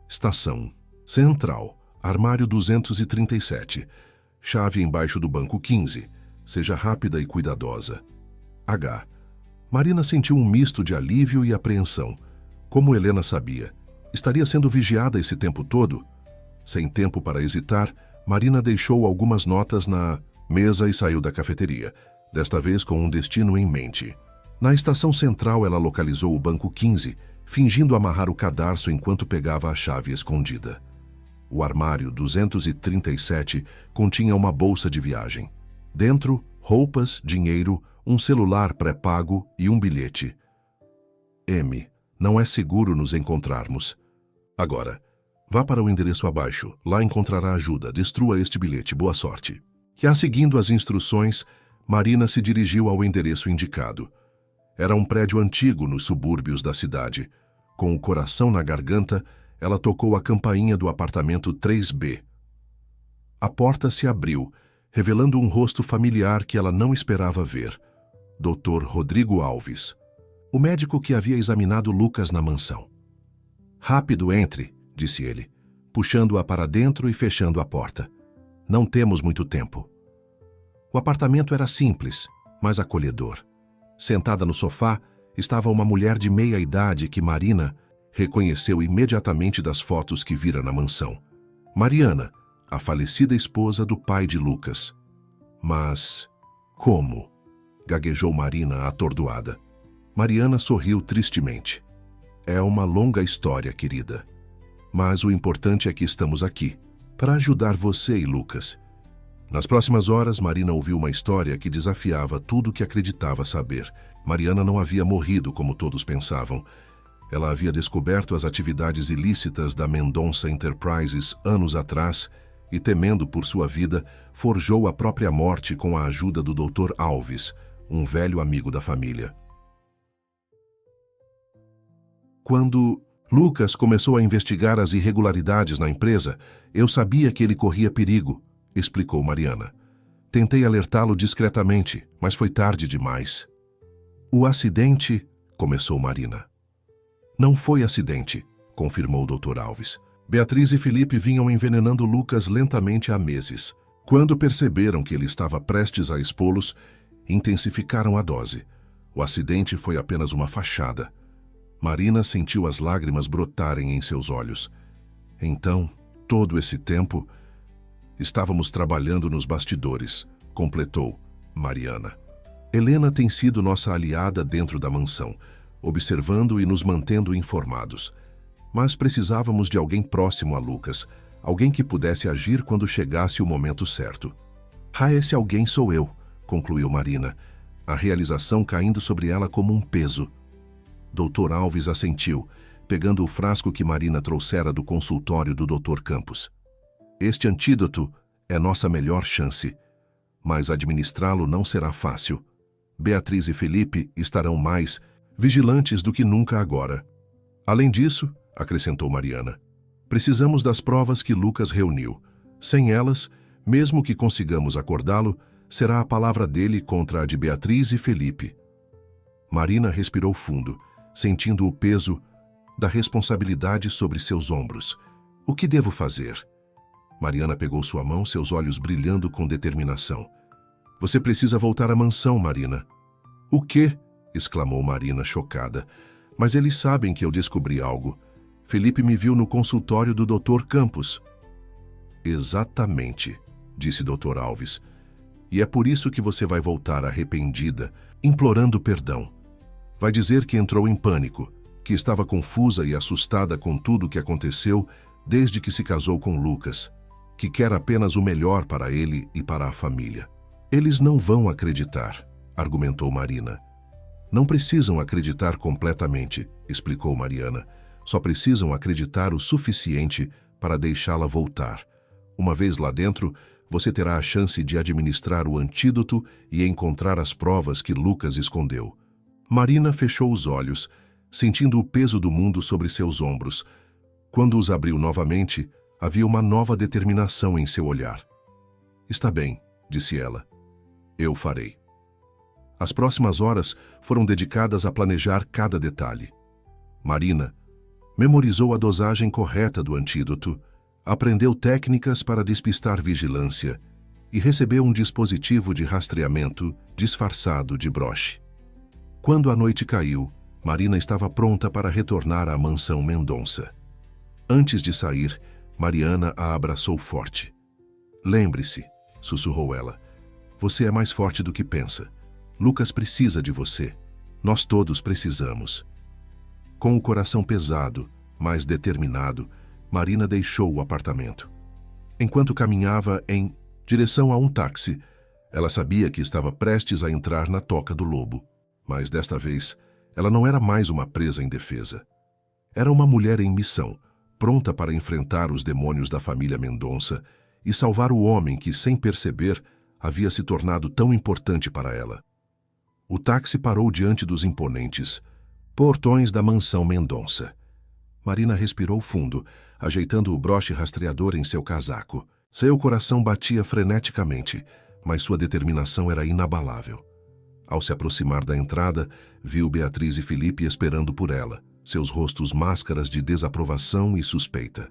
Estação Central, armário 237. Chave embaixo do banco 15. Seja rápida e cuidadosa. H. Marina sentiu um misto de alívio e apreensão. Como Helena sabia, estaria sendo vigiada esse tempo todo? Sem tempo para hesitar, Marina deixou algumas notas na mesa e saiu da cafeteria, desta vez com um destino em mente. Na estação central, ela localizou o banco 15, fingindo amarrar o cadarço enquanto pegava a chave escondida. O armário 237 continha uma bolsa de viagem. Dentro, roupas, dinheiro, um celular pré-pago e um bilhete. M. Não é seguro nos encontrarmos. Agora, vá para o endereço abaixo. Lá encontrará ajuda. Destrua este bilhete. Boa sorte. Já seguindo as instruções, Marina se dirigiu ao endereço indicado. Era um prédio antigo nos subúrbios da cidade. Com o coração na garganta, ela tocou a campainha do apartamento 3B. A porta se abriu, revelando um rosto familiar que ela não esperava ver. Dr. Rodrigo Alves, o médico que havia examinado Lucas na mansão. Rápido, entre, disse ele, puxando-a para dentro e fechando a porta. Não temos muito tempo. O apartamento era simples, mas acolhedor. Sentada no sofá, estava uma mulher de meia idade que Marina reconheceu imediatamente das fotos que vira na mansão. Mariana, a falecida esposa do pai de Lucas. Mas como? Gaguejou Marina, atordoada. Mariana sorriu tristemente. É uma longa história, querida. Mas o importante é que estamos aqui, para ajudar você e Lucas. Nas próximas horas, Marina ouviu uma história que desafiava tudo o que acreditava saber. Mariana não havia morrido como todos pensavam. Ela havia descoberto as atividades ilícitas da Mendonça Enterprises anos atrás e, temendo por sua vida, forjou a própria morte com a ajuda do Dr. Alves, um velho amigo da família. Quando Lucas começou a investigar as irregularidades na empresa, eu sabia que ele corria perigo, explicou Mariana. Tentei alertá-lo discretamente, mas foi tarde demais. O acidente, começou Marina. Não foi acidente, confirmou o Dr. Alves. Beatriz e Felipe vinham envenenando Lucas lentamente há meses. Quando perceberam que ele estava prestes a expô-los, intensificaram a dose. O acidente foi apenas uma fachada. Marina sentiu as lágrimas brotarem em seus olhos. Então, todo esse tempo, estávamos trabalhando nos bastidores, completou Mariana. Helena tem sido nossa aliada dentro da mansão, observando e nos mantendo informados. Mas precisávamos de alguém próximo a Lucas, alguém que pudesse agir quando chegasse o momento certo. Esse alguém sou eu, concluiu Marina, a realização caindo sobre ela como um peso. Dr. Alves assentiu, pegando o frasco que Marina trouxera do consultório do Dr. Campos. Este antídoto É nossa melhor chance. Mas administrá-lo não será fácil. Beatriz e Felipe estarão mais vigilantes do que nunca agora. Além disso, acrescentou Mariana, precisamos das provas que Lucas reuniu. Sem elas, mesmo que consigamos acordá-lo, será a palavra dele contra a de Beatriz e Felipe. Marina respirou fundo, sentindo o peso da responsabilidade sobre seus ombros. O que devo fazer? Mariana pegou sua mão, seus olhos brilhando com determinação. Você precisa voltar à mansão, Marina. O quê? Exclamou Marina, chocada. Mas eles sabem que eu descobri algo. Felipe me viu no consultório do Dr. Campos. Exatamente, disse Dr. Alves. E é por isso que você vai voltar arrependida, implorando perdão. Vai dizer que entrou em pânico, que estava confusa e assustada com tudo o que aconteceu desde que se casou com Lucas, que quer apenas o melhor para ele e para a família. Eles não vão acreditar, argumentou Marina. Não precisam acreditar completamente, explicou Mariana. Só precisam acreditar o suficiente para deixá-la voltar. Uma vez lá dentro, você terá a chance de administrar o antídoto e encontrar as provas que Lucas escondeu. Marina fechou os olhos, sentindo o peso do mundo sobre seus ombros. Quando os abriu novamente, havia uma nova determinação em seu olhar. Está bem, disse ela. Eu farei. As próximas horas foram dedicadas a planejar cada detalhe. Marina memorizou a dosagem correta do antídoto, aprendeu técnicas para despistar vigilância e recebeu um dispositivo de rastreamento disfarçado de broche. Quando a noite caiu, Marina estava pronta para retornar à mansão Mendonça. Antes de sair, Mariana a abraçou forte. Lembre-se, sussurrou ela, você é mais forte do que pensa. Lucas precisa de você. Nós todos precisamos. Com o coração pesado, mas determinado, Marina deixou o apartamento. Enquanto caminhava em direção a um táxi, ela sabia que estava prestes a entrar na toca do lobo. Mas desta vez, ela não era mais uma presa indefesa. Era uma mulher em missão, pronta para enfrentar os demônios da família Mendonça e salvar o homem que, sem perceber, havia se tornado tão importante para ela. O táxi parou diante dos imponentes portões da mansão Mendonça. Marina respirou fundo, ajeitando o broche rastreador em seu casaco. Seu coração batia freneticamente, mas sua determinação era inabalável. Ao se aproximar da entrada, viu Beatriz e Felipe esperando por ela, seus rostos máscaras de desaprovação e suspeita.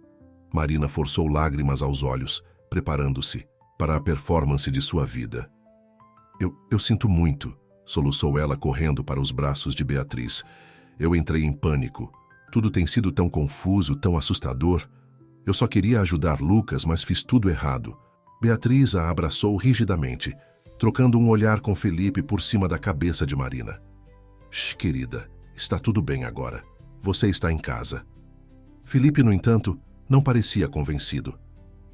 Marina forçou lágrimas aos olhos, preparando-se para a performance de sua vida. Eu sinto muito, soluçou ela correndo para os braços de Beatriz. Eu entrei em pânico. Tudo tem sido tão confuso, tão assustador. Eu só queria ajudar Lucas, mas fiz tudo errado. Beatriz a abraçou rigidamente, trocando um olhar com Felipe por cima da cabeça de Marina. Shh, querida, está tudo bem agora. Você está em casa. Felipe, no entanto, não parecia convencido.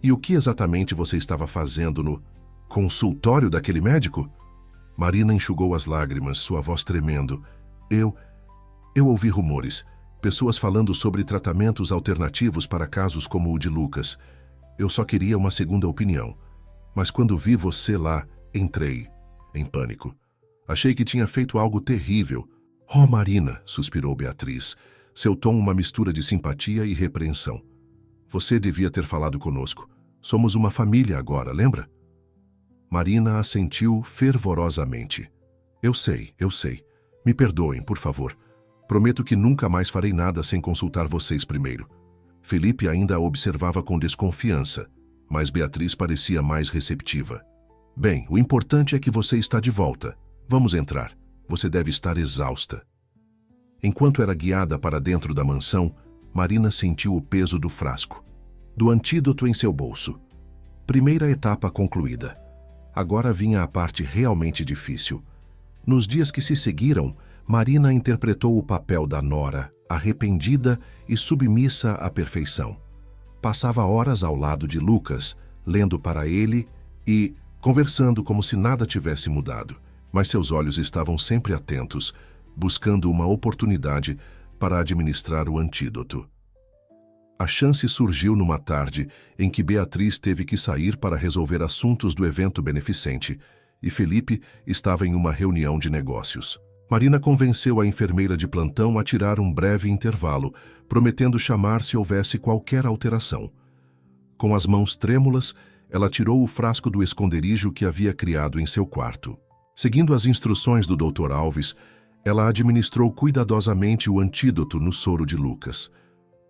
E o que exatamente você estava fazendo no consultório daquele médico? Marina enxugou as lágrimas, sua voz tremendo. Eu ouvi rumores, pessoas falando sobre tratamentos alternativos para casos como o de Lucas. Eu só queria uma segunda opinião. Mas quando vi você lá, entrei em pânico. Achei que tinha feito algo terrível. Oh, Marina, suspirou Beatriz, seu tom uma mistura de simpatia e repreensão. Você devia ter falado conosco. Somos uma família agora, lembra? Marina assentiu fervorosamente. Eu sei. Me perdoem, por favor. Prometo que nunca mais farei nada sem consultar vocês primeiro. Felipe ainda a observava com desconfiança, mas Beatriz parecia mais receptiva. Bem, o importante é que você está de volta. Vamos entrar. Você deve estar exausta. Enquanto era guiada para dentro da mansão, Marina sentiu o peso do frasco, do antídoto em seu bolso. Primeira etapa concluída. Agora vinha a parte realmente difícil. Nos dias que se seguiram, Marina interpretou o papel da nora, arrependida e submissa à perfeição. Passava horas ao lado de Lucas, lendo para ele e conversando como se nada tivesse mudado, mas seus olhos estavam sempre atentos, buscando uma oportunidade para administrar o antídoto. A chance surgiu numa tarde em que Beatriz teve que sair para resolver assuntos do evento beneficente e Felipe estava em uma reunião de negócios. Marina convenceu a enfermeira de plantão a tirar um breve intervalo, prometendo chamar se houvesse qualquer alteração. Com as mãos trêmulas, ela tirou o frasco do esconderijo que havia criado em seu quarto. Seguindo as instruções do Dr. Alves, ela administrou cuidadosamente o antídoto no soro de Lucas.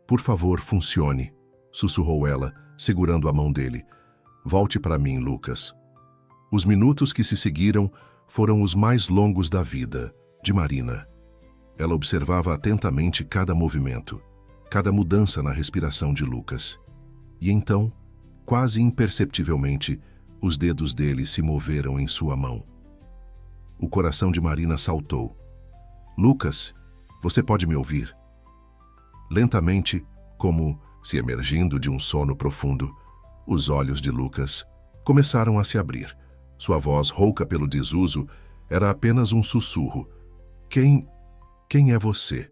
"Por favor, funcione", sussurrou ela, segurando a mão dele. "Volte para mim, Lucas." Os minutos que se seguiram foram os mais longos da vida de Marina. Ela observava atentamente cada movimento, cada mudança na respiração de Lucas. E então, quase imperceptivelmente, os dedos dele se moveram em sua mão. O coração de Marina saltou. "Lucas, você pode me ouvir?" Lentamente, como se emergindo de um sono profundo, os olhos de Lucas começaram a se abrir. Sua voz, rouca pelo desuso, era apenas um sussurro. Quem é você?"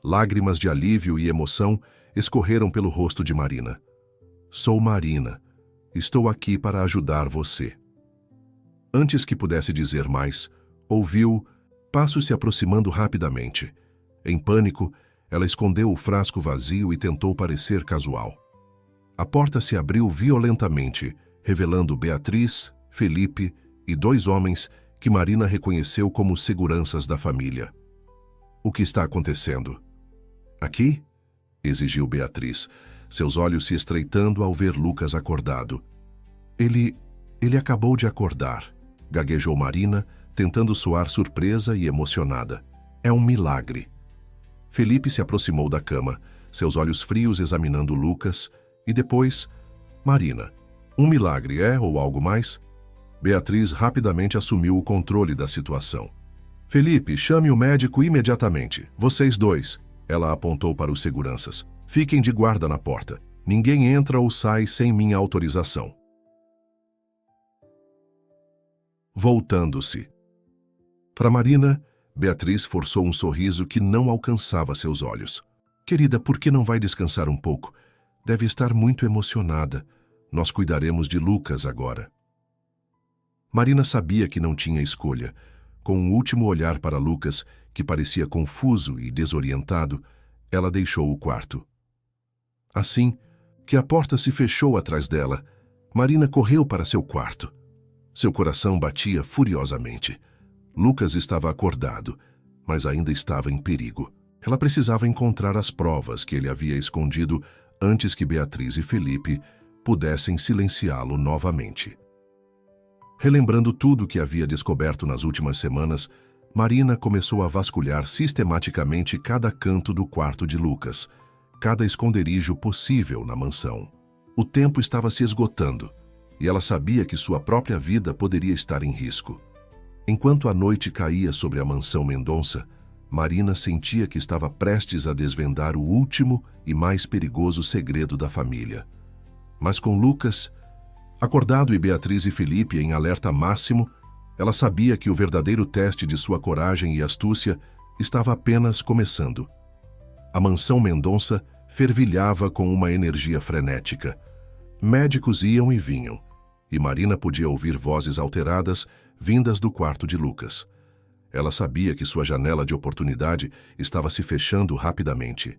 Lágrimas de alívio e emoção escorreram pelo rosto de Marina. "Sou Marina. Estou aqui para ajudar você." Antes que pudesse dizer mais, ouviu passos se aproximando rapidamente. Em pânico, ela escondeu o frasco vazio e tentou parecer casual. A porta se abriu violentamente, revelando Beatriz, Felipe e 2 homens que Marina reconheceu como seguranças da família. "O que está acontecendo?" "Aqui?" exigiu Beatriz, seus olhos se estreitando ao ver Lucas acordado. Ele acabou de acordar", gaguejou Marina, tentando soar surpresa e emocionada. "É um milagre." Felipe se aproximou da cama, seus olhos frios examinando Lucas, e depois, "Marina, um milagre ou algo mais?" Beatriz rapidamente assumiu o controle da situação. "Felipe, chame o médico imediatamente. Vocês 2, ela apontou para os seguranças. "Fiquem de guarda na porta. Ninguém entra ou sai sem minha autorização." Voltando-se. Para Marina, Beatriz forçou um sorriso que não alcançava seus olhos. "Querida, por que não vai descansar um pouco? Deve estar muito emocionada. Nós cuidaremos de Lucas agora." Marina sabia que não tinha escolha. Com um último olhar para Lucas, que parecia confuso e desorientado, ela deixou o quarto. Assim que a porta se fechou atrás dela, Marina correu para seu quarto. Seu coração batia furiosamente. Lucas estava acordado, mas ainda estava em perigo. Ela precisava encontrar as provas que ele havia escondido antes que Beatriz e Felipe pudessem silenciá-lo novamente. Relembrando tudo o que havia descoberto nas últimas semanas, Marina começou a vasculhar sistematicamente cada canto do quarto de Lucas, cada esconderijo possível na mansão. O tempo estava se esgotando, e ela sabia que sua própria vida poderia estar em risco. Enquanto a noite caía sobre a mansão Mendonça, Marina sentia que estava prestes a desvendar o último e mais perigoso segredo da família. Mas com Lucas acordado e Beatriz e Felipe em alerta máximo, ela sabia que o verdadeiro teste de sua coragem e astúcia estava apenas começando. A mansão Mendonça fervilhava com uma energia frenética. Médicos iam e vinham, e Marina podia ouvir vozes alteradas vindas do quarto de Lucas. Ela sabia que sua janela de oportunidade estava se fechando rapidamente.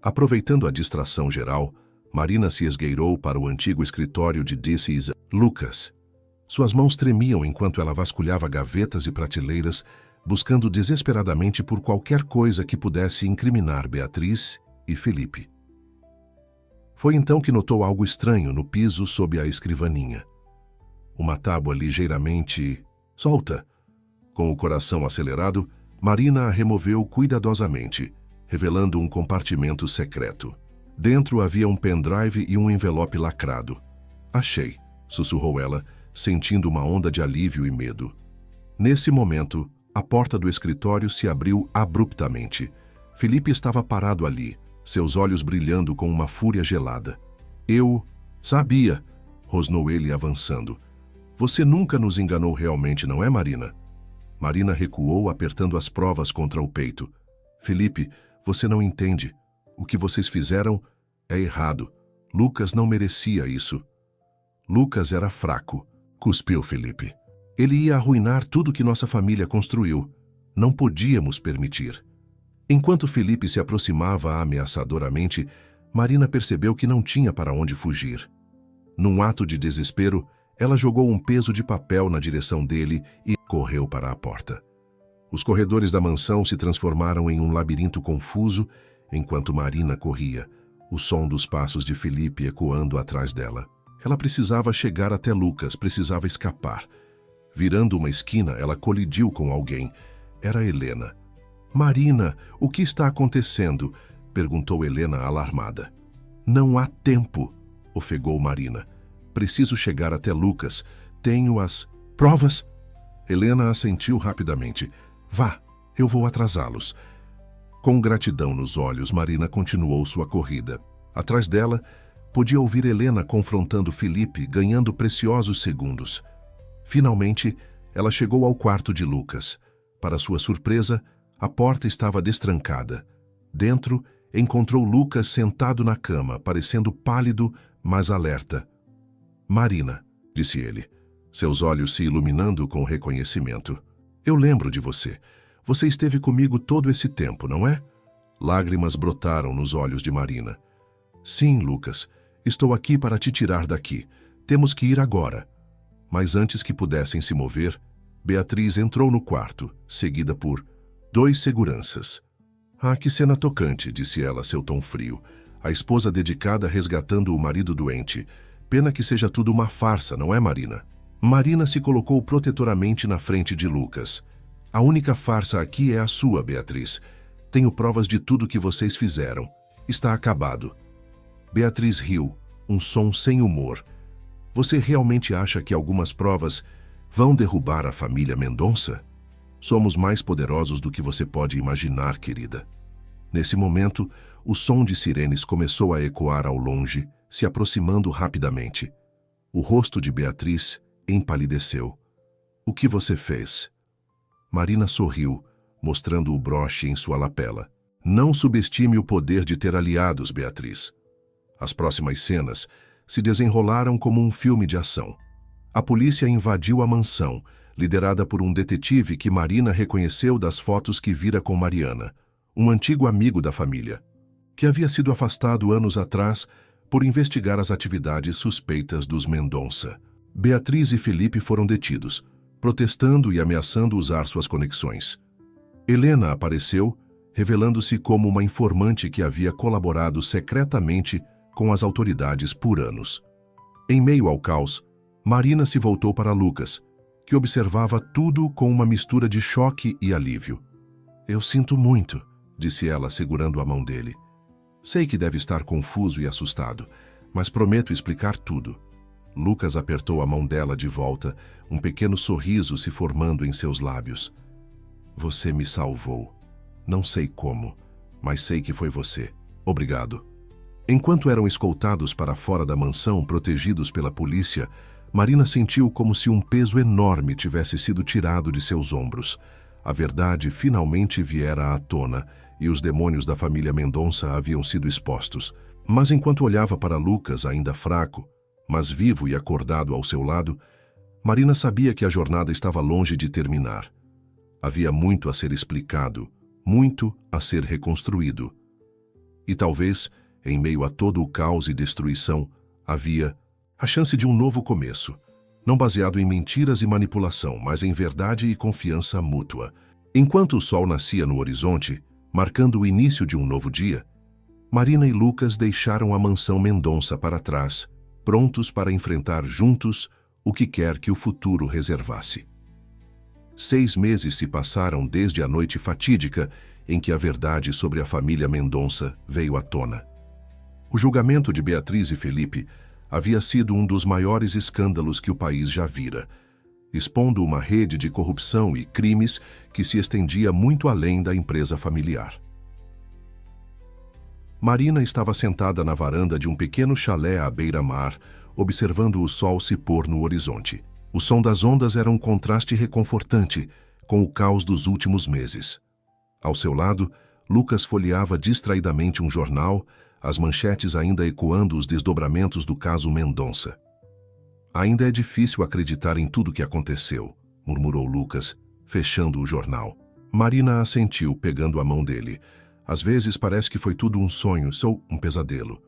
Aproveitando a distração geral, Marina se esgueirou para o antigo escritório de This Lucas. Suas mãos tremiam enquanto ela vasculhava gavetas e prateleiras, buscando desesperadamente por qualquer coisa que pudesse incriminar Beatriz e Felipe. Foi então que notou algo estranho no piso sob a escrivaninha. Uma tábua ligeiramente solta. Com o coração acelerado, Marina a removeu cuidadosamente, revelando um compartimento secreto. Dentro havia um pendrive e um envelope lacrado. "Achei", sussurrou ela, sentindo uma onda de alívio e medo. Nesse momento, a porta do escritório se abriu abruptamente. Felipe estava parado ali, seus olhos brilhando com uma fúria gelada. "Eu sabia", rosnou ele avançando. "Você nunca nos enganou realmente, não é, Marina?" Marina recuou, apertando as provas contra o peito. "Felipe, você não entende. O que vocês fizeram É errado. Lucas não merecia isso. Lucas era fraco, cuspiu Felipe. Ele ia arruinar tudo que nossa família construiu. Não podíamos permitir. Enquanto Felipe se aproximava ameaçadoramente, Marina percebeu que não tinha para onde fugir. Num ato de desespero, ela jogou um peso de papel na direção dele e correu para a porta. Os corredores da mansão se transformaram em um labirinto confuso enquanto Marina corria, o som dos passos de Felipe ecoando atrás dela. Ela precisava chegar até Lucas, precisava escapar. Virando uma esquina, ela colidiu com alguém. Era Helena. "Marina, o que está acontecendo?" perguntou Helena alarmada. "Não há tempo", ofegou Marina. "Preciso chegar até Lucas. Tenho as provas." Helena assentiu rapidamente. "Vá, eu vou atrasá-los." Com gratidão nos olhos, Marina continuou sua corrida. Atrás dela, podia ouvir Helena confrontando Felipe, ganhando preciosos segundos. Finalmente, ela chegou ao quarto de Lucas. Para sua surpresa, a porta estava destrancada. Dentro, encontrou Lucas sentado na cama, parecendo pálido, mas alerta. "Marina", disse ele, seus olhos se iluminando com reconhecimento. "Eu lembro de você. Você esteve comigo todo esse tempo, não é?" Lágrimas brotaram nos olhos de Marina. "Sim, Lucas. Estou aqui para te tirar daqui. Temos que ir agora." Mas antes que pudessem se mover, Beatriz entrou no quarto, seguida por 2 seguranças. "Ah, que cena tocante", disse ela, seu tom frio. "A esposa dedicada resgatando o marido doente. Pena que seja tudo uma farsa, não é, Marina?" Marina se colocou protetoramente na frente de Lucas. "A única farsa aqui é a sua, Beatriz. Tenho provas de tudo que vocês fizeram. Está acabado." Beatriz riu, um som sem humor. "Você realmente acha que algumas provas vão derrubar a família Mendonça? Somos mais poderosos do que você pode imaginar, querida." Nesse momento, o som de sirenes começou a ecoar ao longe, se aproximando rapidamente. O rosto de Beatriz empalideceu. "O que você fez?" Marina sorriu, mostrando o broche em sua lapela. "Não subestime o poder de ter aliados, Beatriz." As próximas cenas se desenrolaram como um filme de ação. A polícia invadiu a mansão, liderada por um detetive que Marina reconheceu das fotos que vira com Mariana, um antigo amigo da família, que havia sido afastado anos atrás por investigar as atividades suspeitas dos Mendonça. Beatriz e Felipe foram detidos, protestando e ameaçando usar suas conexões. Helena apareceu, revelando-se como uma informante que havia colaborado secretamente com as autoridades por anos. Em meio ao caos, Marina se voltou para Lucas, que observava tudo com uma mistura de choque e alívio. "Eu sinto muito", disse ela, segurando a mão dele. "Sei que deve estar confuso e assustado, mas prometo explicar tudo." Lucas apertou a mão dela de volta, um pequeno sorriso se formando em seus lábios. "Você me salvou. Não sei como, mas sei que foi você. Obrigado." Enquanto eram escoltados para fora da mansão, protegidos pela polícia, Marina sentiu como se um peso enorme tivesse sido tirado de seus ombros. A verdade finalmente viera à tona e os demônios da família Mendonça haviam sido expostos. Mas enquanto olhava para Lucas, ainda fraco, mas vivo e acordado ao seu lado, Marina sabia que a jornada estava longe de terminar. Havia muito a ser explicado, muito a ser reconstruído. E talvez, em meio a todo o caos e destruição, havia a chance de um novo começo, não baseado em mentiras e manipulação, mas em verdade e confiança mútua. Enquanto o sol nascia no horizonte, marcando o início de um novo dia, Marina e Lucas deixaram a mansão Mendonça para trás, prontos para enfrentar juntos o que quer que o futuro reservasse. 6 meses se passaram desde a noite fatídica em que a verdade sobre a família Mendonça veio à tona. O julgamento de Beatriz e Felipe havia sido um dos maiores escândalos que o país já vira, expondo uma rede de corrupção e crimes que se estendia muito além da empresa familiar. Marina estava sentada na varanda de um pequeno chalé à beira-mar, observando o sol se pôr no horizonte. O som das ondas era um contraste reconfortante com o caos dos últimos meses. Ao seu lado, Lucas folheava distraidamente um jornal, as manchetes ainda ecoando os desdobramentos do caso Mendonça. Ainda é difícil acreditar em tudo que aconteceu, murmurou Lucas, fechando o jornal. Marina assentiu, pegando a mão dele. Às vezes parece que foi tudo um sonho, ou um pesadelo.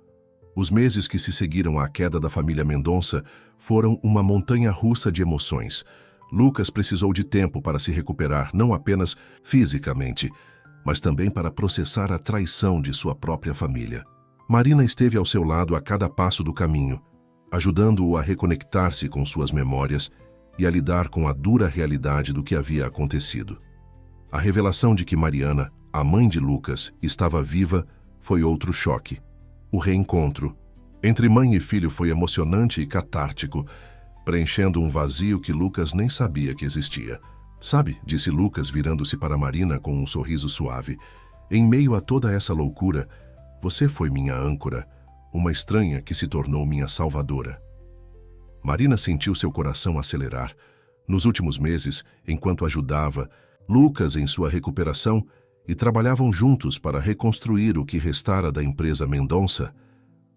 Os meses que se seguiram à queda da família Mendonça foram uma montanha-russa de emoções. Lucas precisou de tempo para se recuperar, não apenas fisicamente, mas também para processar a traição de sua própria família. Marina esteve ao seu lado a cada passo do caminho, ajudando-o a reconectar-se com suas memórias e a lidar com a dura realidade do que havia acontecido. A revelação de que Mariana, a mãe de Lucas, estava viva foi outro choque. O reencontro entre mãe e filho foi emocionante e catártico, preenchendo um vazio que Lucas nem sabia que existia. Sabe, disse Lucas virando-se para Marina com um sorriso suave, em meio a toda essa loucura, você foi minha âncora, uma estranha que se tornou minha salvadora. Marina sentiu seu coração acelerar. Nos últimos meses, enquanto ajudava Lucas em sua recuperação e trabalhavam juntos para reconstruir o que restara da empresa Mendonça,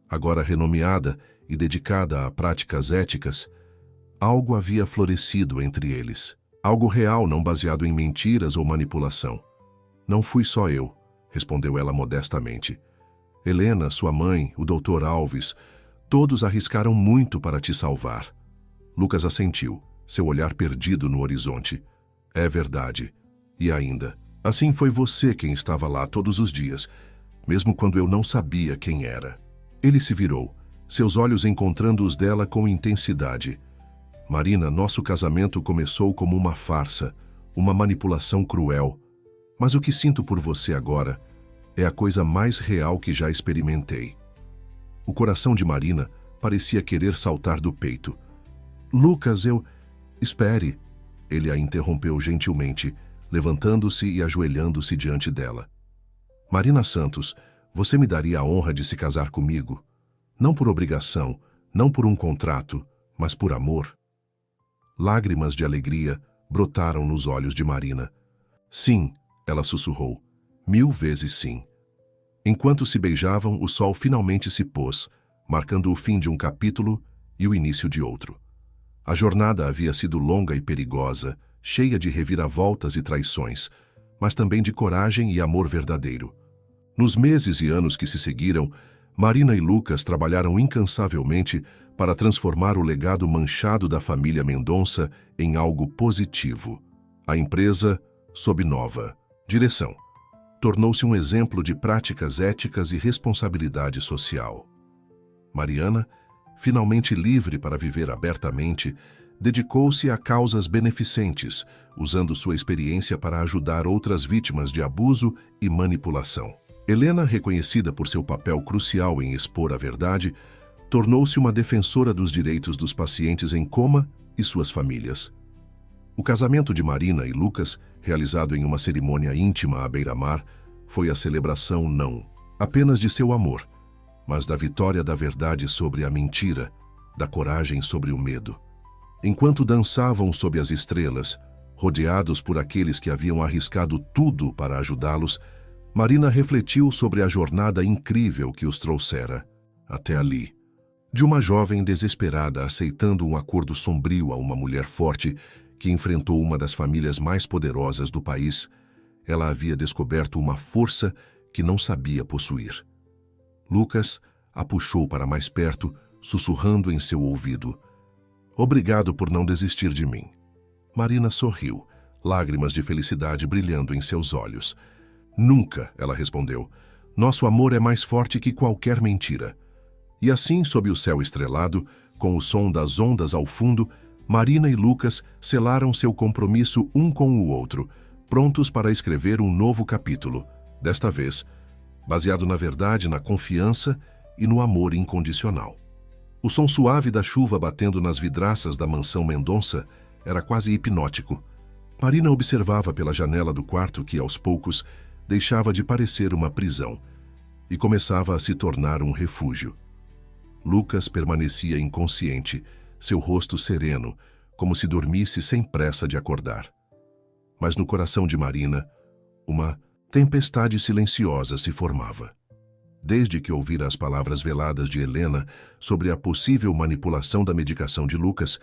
agora renomeada e dedicada a práticas éticas, algo havia florescido entre eles. Algo real, não baseado em mentiras ou manipulação. Não fui só eu, respondeu ela modestamente. Helena, sua mãe, o Dr. Alves, todos arriscaram muito para te salvar. Lucas assentiu, seu olhar perdido no horizonte. É verdade. E ainda, assim foi você quem estava lá todos os dias, mesmo quando eu não sabia quem era. Ele se virou, seus olhos encontrando os dela com intensidade. Marina, nosso casamento começou como uma farsa, uma manipulação cruel. Mas o que sinto por você agora é a coisa mais real que já experimentei. O coração de Marina parecia querer saltar do peito. Lucas, Espere. Ele a interrompeu gentilmente, levantando-se e ajoelhando-se diante dela. Marina Santos, você me daria a honra de se casar comigo? Não por obrigação, não por um contrato, mas por amor. Lágrimas de alegria brotaram nos olhos de Marina. Sim, ela sussurrou. 1000 vezes sim. Enquanto se beijavam, o sol finalmente se pôs, marcando o fim de um capítulo e o início de outro. A jornada havia sido longa e perigosa, cheia de reviravoltas e traições, mas também de coragem e amor verdadeiro. Nos meses e anos que se seguiram, Marina e Lucas trabalharam incansavelmente para transformar o legado manchado da família Mendonça em algo positivo. A empresa, sob nova direção, tornou-se um exemplo de práticas éticas e responsabilidade social. Mariana, finalmente livre para viver abertamente, dedicou-se a causas beneficentes, usando sua experiência para ajudar outras vítimas de abuso e manipulação. Helena, reconhecida por seu papel crucial em expor a verdade, tornou-se uma defensora dos direitos dos pacientes em coma e suas famílias. O casamento de Marina e Lucas, realizado em uma cerimônia íntima à beira-mar, foi a celebração não apenas de seu amor, mas da vitória da verdade sobre a mentira, da coragem sobre o medo. Enquanto dançavam sob as estrelas, rodeados por aqueles que haviam arriscado tudo para ajudá-los, Marina refletiu sobre a jornada incrível que os trouxera até ali. De uma jovem desesperada aceitando um acordo sombrio a uma mulher forte que enfrentou uma das famílias mais poderosas do país, ela havia descoberto uma força que não sabia possuir. Lucas a puxou para mais perto, sussurrando em seu ouvido. Obrigado por não desistir de mim. Marina sorriu, lágrimas de felicidade brilhando em seus olhos. Nunca, ela respondeu. Nosso amor é mais forte que qualquer mentira. E assim, sob o céu estrelado, com o som das ondas ao fundo, Marina e Lucas selaram seu compromisso um com o outro, prontos para escrever um novo capítulo, desta vez, baseado na verdade, na confiança e no amor incondicional. O som suave da chuva batendo nas vidraças da mansão Mendonça era quase hipnótico. Marina observava pela janela do quarto que, aos poucos, deixava de parecer uma prisão e começava a se tornar um refúgio. Lucas permanecia inconsciente, seu rosto sereno, como se dormisse sem pressa de acordar. Mas no coração de Marina, uma tempestade silenciosa se formava. Desde que ouvira as palavras veladas de Helena sobre a possível manipulação da medicação de Lucas,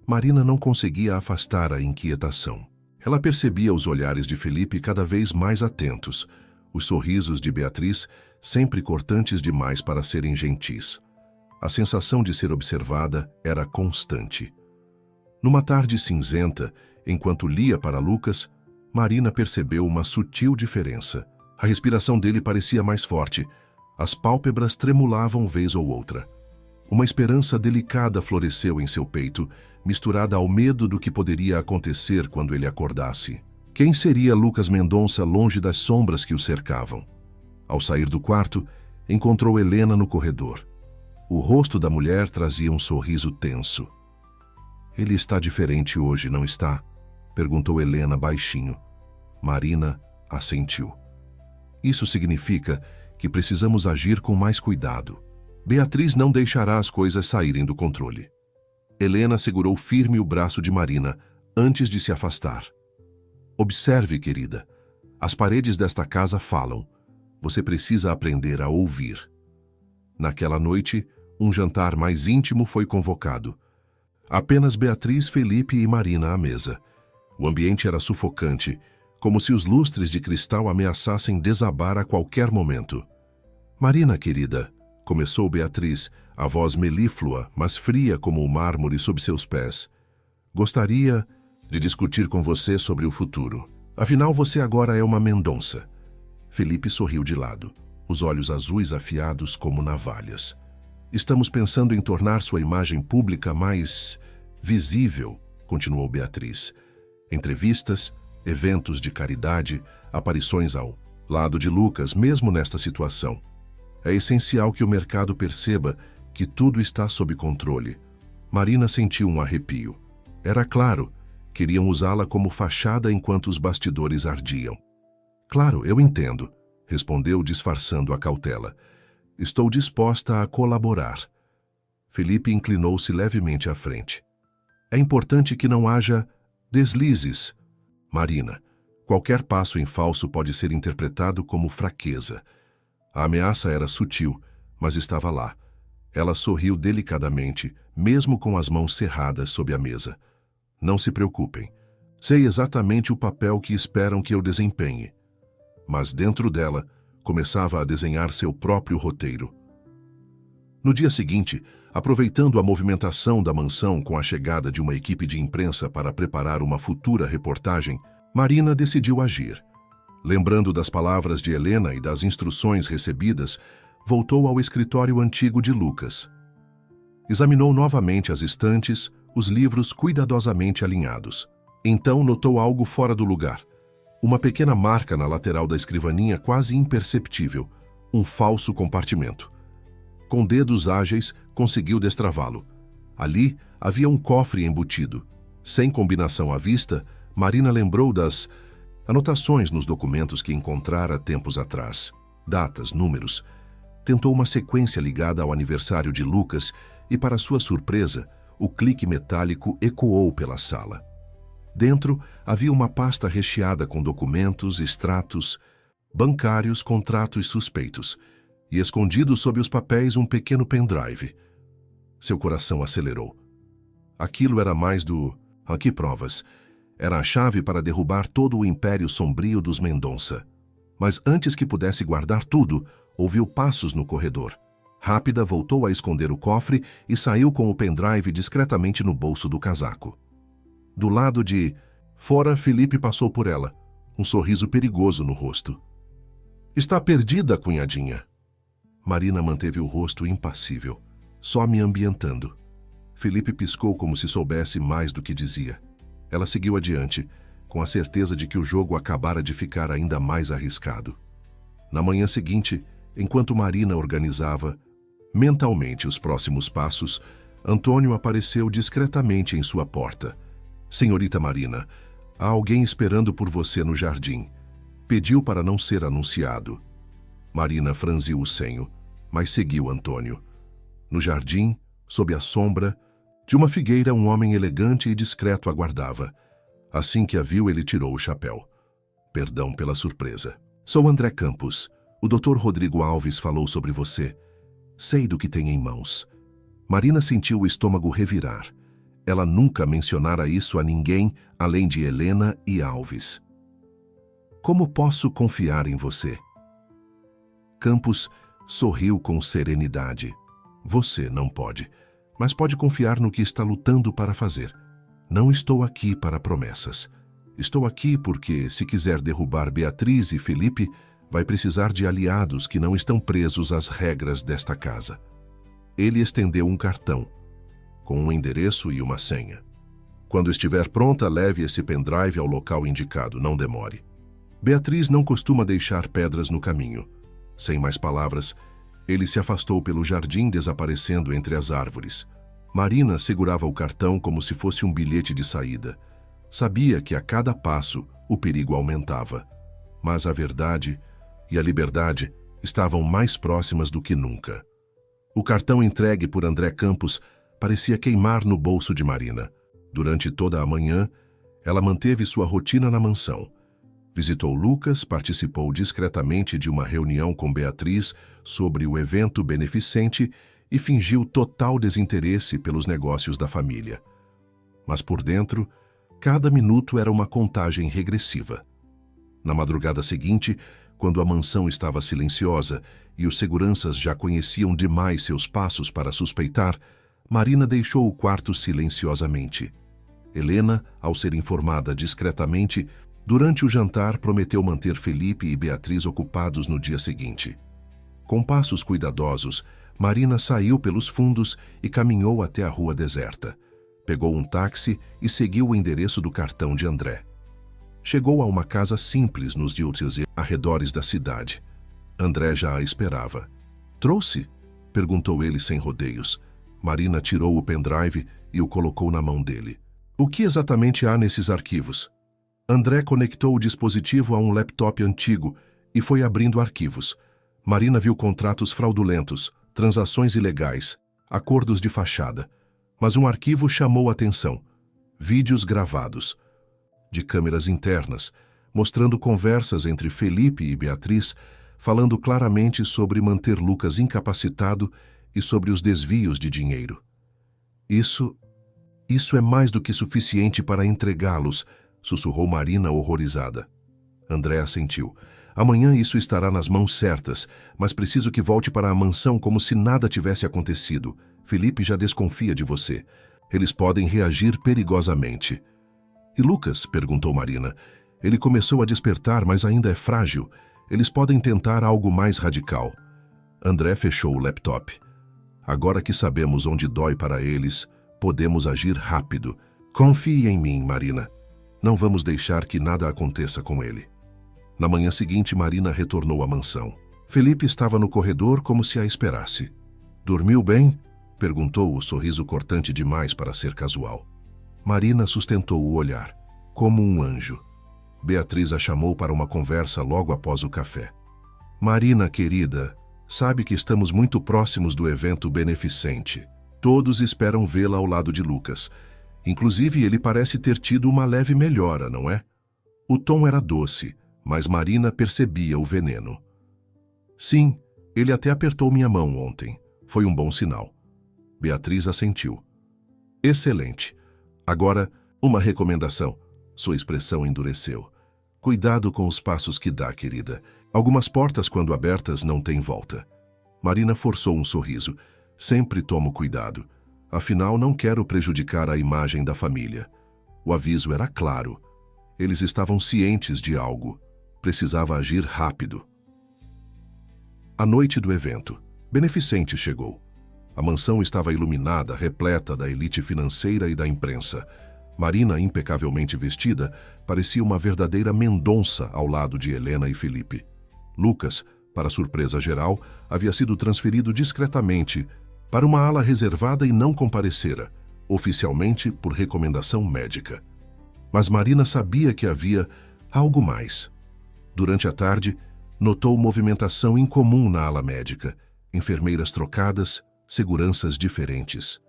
Marina não conseguia afastar a inquietação. Ela percebia os olhares de Felipe cada vez mais atentos, os sorrisos de Beatriz sempre cortantes demais para serem gentis. A sensação de ser observada era constante. Numa tarde cinzenta, enquanto lia para Lucas, Marina percebeu uma sutil diferença. A respiração dele parecia mais forte. As pálpebras tremulavam vez ou outra. Uma esperança delicada floresceu em seu peito, misturada ao medo do que poderia acontecer quando ele acordasse. Quem seria Lucas Mendonça longe das sombras que o cercavam? Ao sair do quarto, encontrou Helena no corredor. O rosto da mulher trazia um sorriso tenso. "Ele está diferente hoje, não está?" perguntou Helena baixinho. Marina assentiu. "Isso significa que precisamos agir com mais cuidado. Beatriz não deixará as coisas saírem do controle." Helena segurou firme o braço de Marina antes de se afastar. "Observe, querida. As paredes desta casa falam. Você precisa aprender a ouvir." Naquela noite, um jantar mais íntimo foi convocado. Apenas Beatriz, Felipe e Marina à mesa. O ambiente era sufocante, como se os lustres de cristal ameaçassem desabar a qualquer momento. "Marina, querida", começou Beatriz, a voz melíflua, mas fria como o mármore sob seus pés. "Gostaria de discutir com você sobre o futuro. Afinal, você agora é uma Mendonça." Felipe sorriu de lado, os olhos azuis afiados como navalhas. "Estamos pensando em tornar sua imagem pública mais visível", continuou Beatriz. "Entrevistas, eventos de caridade, aparições ao lado de Lucas, mesmo nesta situação. É essencial que o mercado perceba que tudo está sob controle." Marina sentiu um arrepio. Era claro, queriam usá-la como fachada enquanto os bastidores ardiam. "Claro, eu entendo", respondeu disfarçando a cautela. "Estou disposta a colaborar." Felipe inclinou-se levemente à frente. "É importante que não haja deslizes. Marina, qualquer passo em falso pode ser interpretado como fraqueza." A ameaça era sutil, mas estava lá. Ela sorriu delicadamente, mesmo com as mãos cerradas sob a mesa. "Não se preocupem. Sei exatamente o papel que esperam que eu desempenhe." Mas dentro dela, começava a desenhar seu próprio roteiro. No dia seguinte, aproveitando a movimentação da mansão com a chegada de uma equipe de imprensa para preparar uma futura reportagem, Marina decidiu agir. Lembrando das palavras de Helena e das instruções recebidas, voltou ao escritório antigo de Lucas. Examinou novamente as estantes, os livros cuidadosamente alinhados. Então notou algo fora do lugar. Uma pequena marca na lateral da escrivaninha quase imperceptível, um falso compartimento. Com dedos ágeis, conseguiu destravá-lo. Ali havia um cofre embutido. Sem combinação à vista, Marina lembrou das anotações nos documentos que encontrara tempos atrás. Datas, números. Tentou uma sequência ligada ao aniversário de Lucas e, para sua surpresa, o clique metálico ecoou pela sala. Dentro havia uma pasta recheada com documentos, extratos, bancários, contratos suspeitos, e escondido sob os papéis um pequeno pendrive. Seu coração acelerou. Aquilo era mais do... Que provas? Era a chave para derrubar todo o império sombrio dos Mendonça. Mas antes que pudesse guardar tudo, ouviu passos no corredor. Rápida voltou a esconder o cofre e saiu com o pendrive discretamente no bolso do casaco. Do lado de fora, Felipe passou por ela, um sorriso perigoso no rosto. "Está perdida, cunhadinha." Marina manteve o rosto impassível, só me ambientando. Felipe piscou como se soubesse mais do que dizia. Ela seguiu adiante, com a certeza de que o jogo acabara de ficar ainda mais arriscado. Na manhã seguinte, enquanto Marina organizava mentalmente os próximos passos, Antônio apareceu discretamente em sua porta. "Senhorita Marina, há alguém esperando por você no jardim. Pediu para não ser anunciado." Marina franziu o senho, mas seguiu Antônio. No jardim, sob a sombra de uma figueira, um homem elegante e discreto aguardava. Assim que a viu, ele tirou o chapéu. "Perdão pela surpresa. Sou André Campos, O Dr. Rodrigo Alves falou sobre você. Sei do que tem em mãos. Marina sentiu o estômago revirar. Ela nunca mencionara isso a ninguém além de Helena e Alves. Como posso confiar em você? Campos sorriu com serenidade. Você não pode, mas pode confiar no que está lutando para fazer. Não estou aqui para promessas. Estou aqui porque, se quiser derrubar Beatriz e Felipe, vai precisar de aliados que não estão presos às regras desta casa. Ele estendeu um cartão, com um endereço e uma senha. Quando estiver pronta, leve esse pendrive ao local indicado, não demore. Beatriz não costuma deixar pedras no caminho. Sem mais palavras, ele se afastou pelo jardim, desaparecendo entre as árvores. Marina segurava o cartão como se fosse um bilhete de saída. Sabia que a cada passo o perigo aumentava, mas a verdade e a liberdade estavam mais próximas do que nunca. O cartão entregue por André Campos parecia queimar no bolso de Marina. Durante toda a manhã, ela manteve sua rotina na mansão. Visitou Lucas, participou discretamente de uma reunião com Beatriz sobre o evento beneficente e fingiu total desinteresse pelos negócios da família. Mas por dentro, cada minuto era uma contagem regressiva. Na madrugada seguinte, quando a mansão estava silenciosa e os seguranças já conheciam demais seus passos para suspeitar, Marina deixou o quarto silenciosamente. Helena, ao ser informada discretamente, durante o jantar prometeu manter Felipe e Beatriz ocupados no dia seguinte. Com passos cuidadosos, Marina saiu pelos fundos e caminhou até a rua deserta. Pegou um táxi e seguiu o endereço do cartão de André. Chegou a uma casa simples nos arredores da cidade. André já a esperava. "Trouxe?" perguntou ele sem rodeios. Marina tirou o pendrive e o colocou na mão dele. "O que exatamente há nesses arquivos?" André conectou o dispositivo a um laptop antigo e foi abrindo arquivos. Marina viu contratos fraudulentos, transações ilegais, acordos de fachada. Mas um arquivo chamou a atenção. Vídeos gravados, de câmeras internas, mostrando conversas entre Felipe e Beatriz, falando claramente sobre manter Lucas incapacitado e sobre os desvios de dinheiro. Isso é mais do que suficiente para entregá-los, sussurrou Marina horrorizada. André assentiu. "Amanhã isso estará nas mãos certas, mas preciso que volte para a mansão como se nada tivesse acontecido. Felipe já desconfia de você. Eles podem reagir perigosamente." "E Lucas?" perguntou Marina. "Ele começou a despertar, mas ainda é frágil. Eles podem tentar algo mais radical." André fechou o laptop. "Agora que sabemos onde dói para eles, podemos agir rápido. Confie em mim, Marina. Não vamos deixar que nada aconteça com ele." Na manhã seguinte, Marina retornou à mansão. Felipe estava no corredor como se a esperasse. "Dormiu bem?" perguntou, o sorriso cortante demais para ser casual. Marina sustentou o olhar, como um anjo. Beatriz a chamou para uma conversa logo após o café. "Marina, querida, sabe que estamos muito próximos do evento beneficente. Todos esperam vê-la ao lado de Lucas. Inclusive, ele parece ter tido uma leve melhora, não é?" O tom era doce, mas Marina percebia o veneno. "Sim, ele até apertou minha mão ontem. Foi um bom sinal." Beatriz assentiu. "Excelente. Agora, uma recomendação." Sua expressão endureceu. "Cuidado com os passos que dá, querida. Algumas portas, quando abertas, não têm volta." Marina forçou um sorriso. "Sempre tomo cuidado. Afinal, não quero prejudicar a imagem da família." O aviso era claro. Eles estavam cientes de algo. Precisava agir rápido. A noite do evento beneficente chegou. A mansão estava iluminada, repleta da elite financeira e da imprensa. Marina, impecavelmente vestida, parecia uma verdadeira Mendonça ao lado de Helena e Felipe. Lucas, para surpresa geral, havia sido transferido discretamente para uma ala reservada e não comparecera, oficialmente por recomendação médica. Mas Marina sabia que havia algo mais. Durante a tarde, notou movimentação incomum na ala médica, enfermeiras trocadas, seguranças diferentes.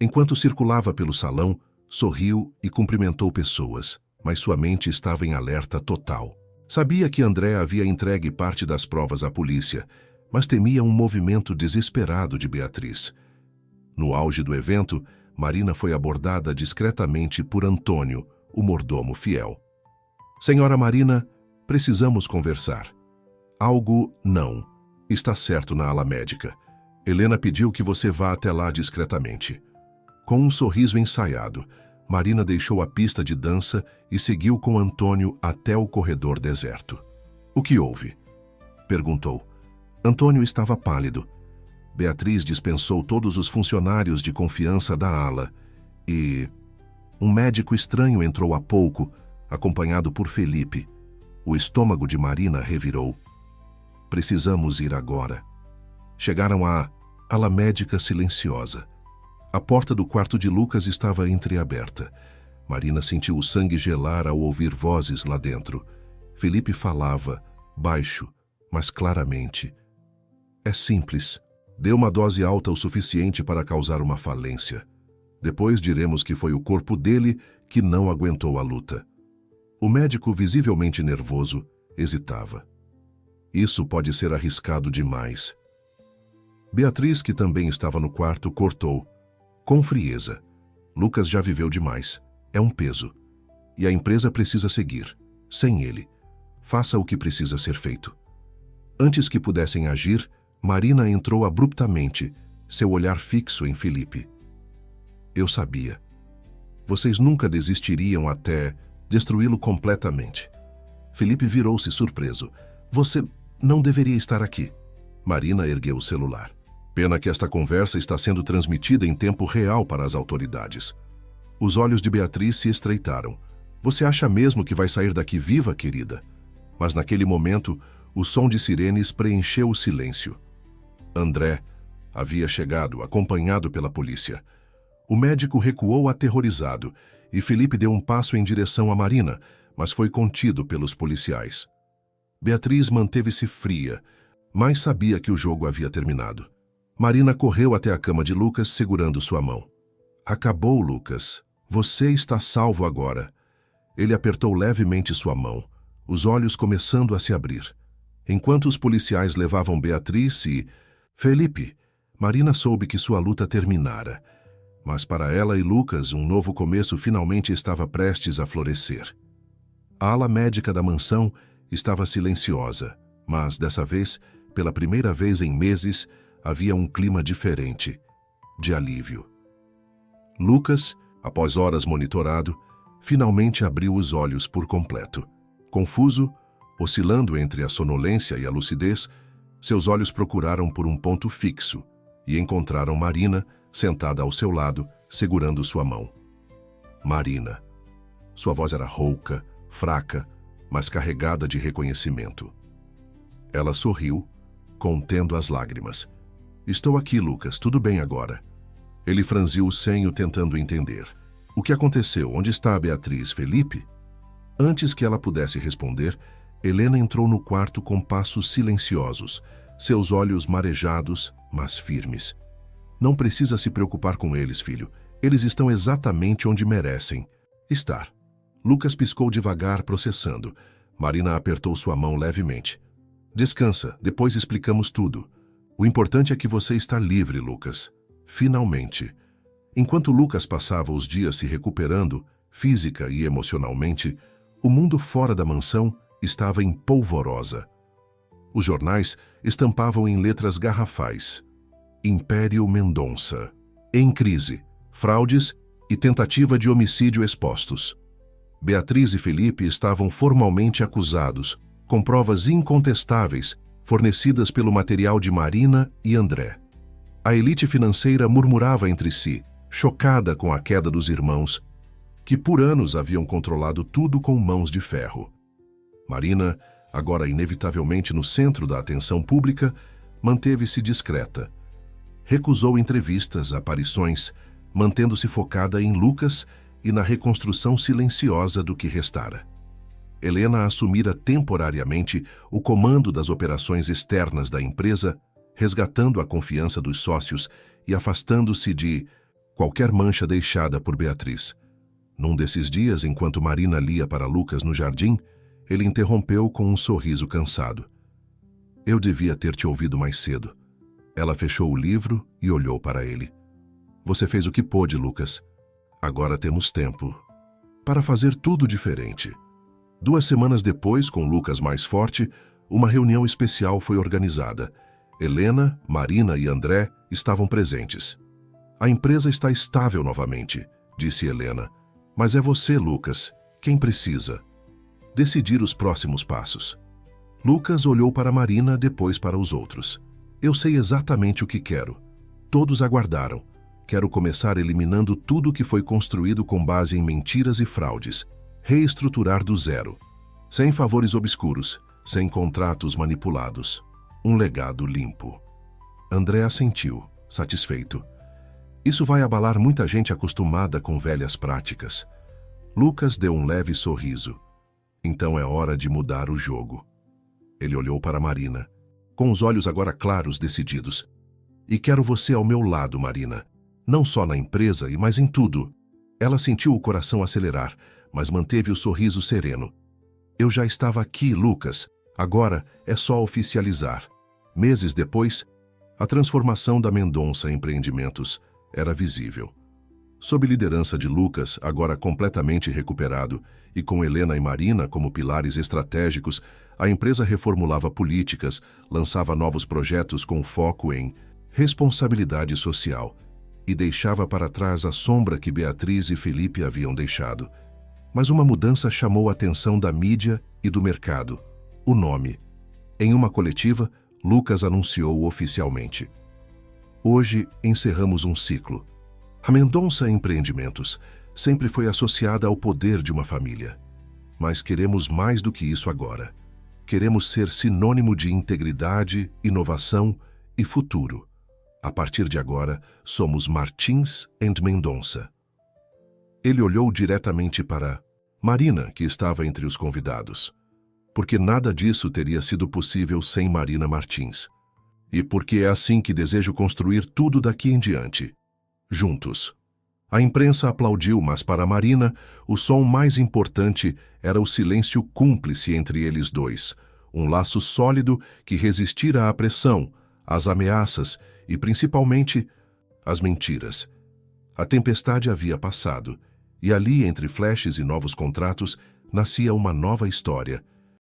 Enquanto circulava pelo salão, sorriu e cumprimentou pessoas, mas sua mente estava em alerta total. Sabia que André havia entregue parte das provas à polícia, mas temia um movimento desesperado de Beatriz. No auge do evento, Marina foi abordada discretamente por Antônio, o mordomo fiel. Senhora Marina, precisamos conversar. Algo não está certo na ala médica. Helena pediu que você vá até lá discretamente. Com um sorriso ensaiado, Marina deixou a pista de dança e seguiu com Antônio até o corredor deserto. O que houve? Perguntou. Antônio estava pálido. Beatriz dispensou todos os funcionários de confiança da ala e... um médico estranho entrou há pouco, acompanhado por Felipe. O estômago de Marina revirou. Precisamos ir agora. Chegaram à ala médica silenciosa. A porta do quarto de Lucas estava entreaberta. Marina sentiu o sangue gelar ao ouvir vozes lá dentro. Felipe falava, baixo, mas claramente. É simples. Dê uma dose alta o suficiente para causar uma falência. Depois diremos que foi o corpo dele que não aguentou a luta. O médico, visivelmente nervoso, hesitava. Isso pode ser arriscado demais. Beatriz, que também estava no quarto, cortou. Com frieza. Lucas já viveu demais. É um peso. E a empresa precisa seguir. Sem ele. Faça o que precisa ser feito. Antes que pudessem agir, Marina entrou abruptamente, seu olhar fixo em Felipe. Eu sabia. Vocês nunca desistiriam até destruí-lo completamente. Felipe virou-se surpreso. Você não deveria estar aqui. Marina ergueu o celular. Pena que esta conversa está sendo transmitida em tempo real para as autoridades. Os olhos de Beatriz se estreitaram. Você acha mesmo que vai sair daqui viva, querida? Mas naquele momento, o som de sirenes preencheu o silêncio. André havia chegado, acompanhado pela polícia. O médico recuou aterrorizado e Felipe deu um passo em direção a Marina, mas foi contido pelos policiais. Beatriz manteve-se fria, mas sabia que o jogo havia terminado. Marina correu até a cama de Lucas, segurando sua mão. Acabou, Lucas. Você está salvo agora. Ele apertou levemente sua mão, os olhos começando a se abrir. Enquanto os policiais levavam Beatriz e... Felipe, Marina soube que sua luta terminara. Mas para ela e Lucas, um novo começo finalmente estava prestes a florescer. A ala médica da mansão estava silenciosa, mas dessa vez, pela primeira vez em meses, havia um clima diferente, de alívio. Lucas, após horas monitorado, finalmente abriu os olhos por completo. Confuso, oscilando entre a sonolência e a lucidez, seus olhos procuraram por um ponto fixo e encontraram Marina, sentada ao seu lado, segurando sua mão. Marina. Sua voz era rouca, fraca, mas carregada de reconhecimento. Ela sorriu, contendo as lágrimas. Estou aqui, Lucas, tudo bem agora. Ele franziu o senho tentando entender. O que aconteceu? Onde está a Beatriz, Felipe? Antes que ela pudesse responder, Helena entrou no quarto com passos silenciosos, seus olhos marejados, mas firmes. Não precisa se preocupar com eles, filho. Eles estão exatamente onde merecem estar. Lucas piscou devagar, processando. Marina apertou sua mão levemente. Descansa, depois explicamos tudo. O importante é que você está livre, Lucas. Finalmente. Enquanto Lucas passava os dias se recuperando, física e emocionalmente, o mundo fora da mansão estava em polvorosa. Os jornais estampavam em letras garrafais: Império Mendonça. Em crise, fraudes e tentativa de homicídio expostos. Beatriz e Felipe estavam formalmente acusados, com provas incontestáveis fornecidas pelo material de Marina e André. A elite financeira murmurava entre si, chocada com a queda dos irmãos, que por anos haviam controlado tudo com mãos de ferro. Marina, agora inevitavelmente no centro da atenção pública, manteve-se discreta. Recusou entrevistas, aparições, mantendo-se focada em Lucas e na reconstrução silenciosa do que restara. Helena assumira temporariamente o comando das operações externas da empresa, resgatando a confiança dos sócios e afastando-se de qualquer mancha deixada por Beatriz. Num desses dias, enquanto Marina lia para Lucas no jardim, Ele interrompeu com um sorriso cansado. Eu devia ter te ouvido mais cedo. Ela fechou o livro e olhou para ele. Você fez o que pôde, Lucas. Agora temos tempo para fazer tudo diferente. 2 semanas depois, com Lucas mais forte, uma reunião especial foi organizada. Helena, Marina e André estavam presentes. A empresa está estável novamente, disse Helena. Mas é você, Lucas, quem precisa decidir os próximos passos. Lucas olhou para Marina, depois para os outros. Eu sei exatamente o que quero. Todos aguardaram. Quero começar eliminando tudo que foi construído com base em mentiras e fraudes. Reestruturar do zero. Sem favores obscuros, sem contratos manipulados. Um legado limpo. André assentiu, satisfeito. Isso vai abalar muita gente acostumada com velhas práticas. Lucas deu um leve sorriso. Então é hora de mudar o jogo. Ele olhou para Marina, com os olhos agora claros, decididos. E quero você ao meu lado, Marina. Não só na empresa, mas em tudo. Ela sentiu o coração acelerar, mas manteve o sorriso sereno. Eu já estava aqui, Lucas. Agora é só oficializar. Meses depois, a transformação da Mendonça Empreendimentos era visível. Sob liderança de Lucas, agora completamente recuperado, e com Helena e Marina como pilares estratégicos, a empresa reformulava políticas, lançava novos projetos com foco em responsabilidade social e deixava para trás a sombra que Beatriz e Felipe haviam deixado. Mas uma mudança chamou a atenção da mídia e do mercado: o nome. Em uma coletiva, Lucas anunciou oficialmente: hoje encerramos um ciclo. A Mendonça Empreendimentos sempre foi associada ao poder de uma família. Mas queremos mais do que isso agora. Queremos ser sinônimo de integridade, inovação e futuro. A partir de agora, somos Martins & Mendonça. Ele olhou diretamente para Marina, que estava entre os convidados. Porque nada disso teria sido possível sem Marina Martins. E porque é assim que desejo construir tudo daqui em diante. Juntos. A imprensa aplaudiu, mas para Marina, o som mais importante era o silêncio cúmplice entre eles dois. Um laço sólido que resistira à pressão, às ameaças e, principalmente, às mentiras. A tempestade havia passado, e ali, entre flashes e novos contratos, nascia uma nova história,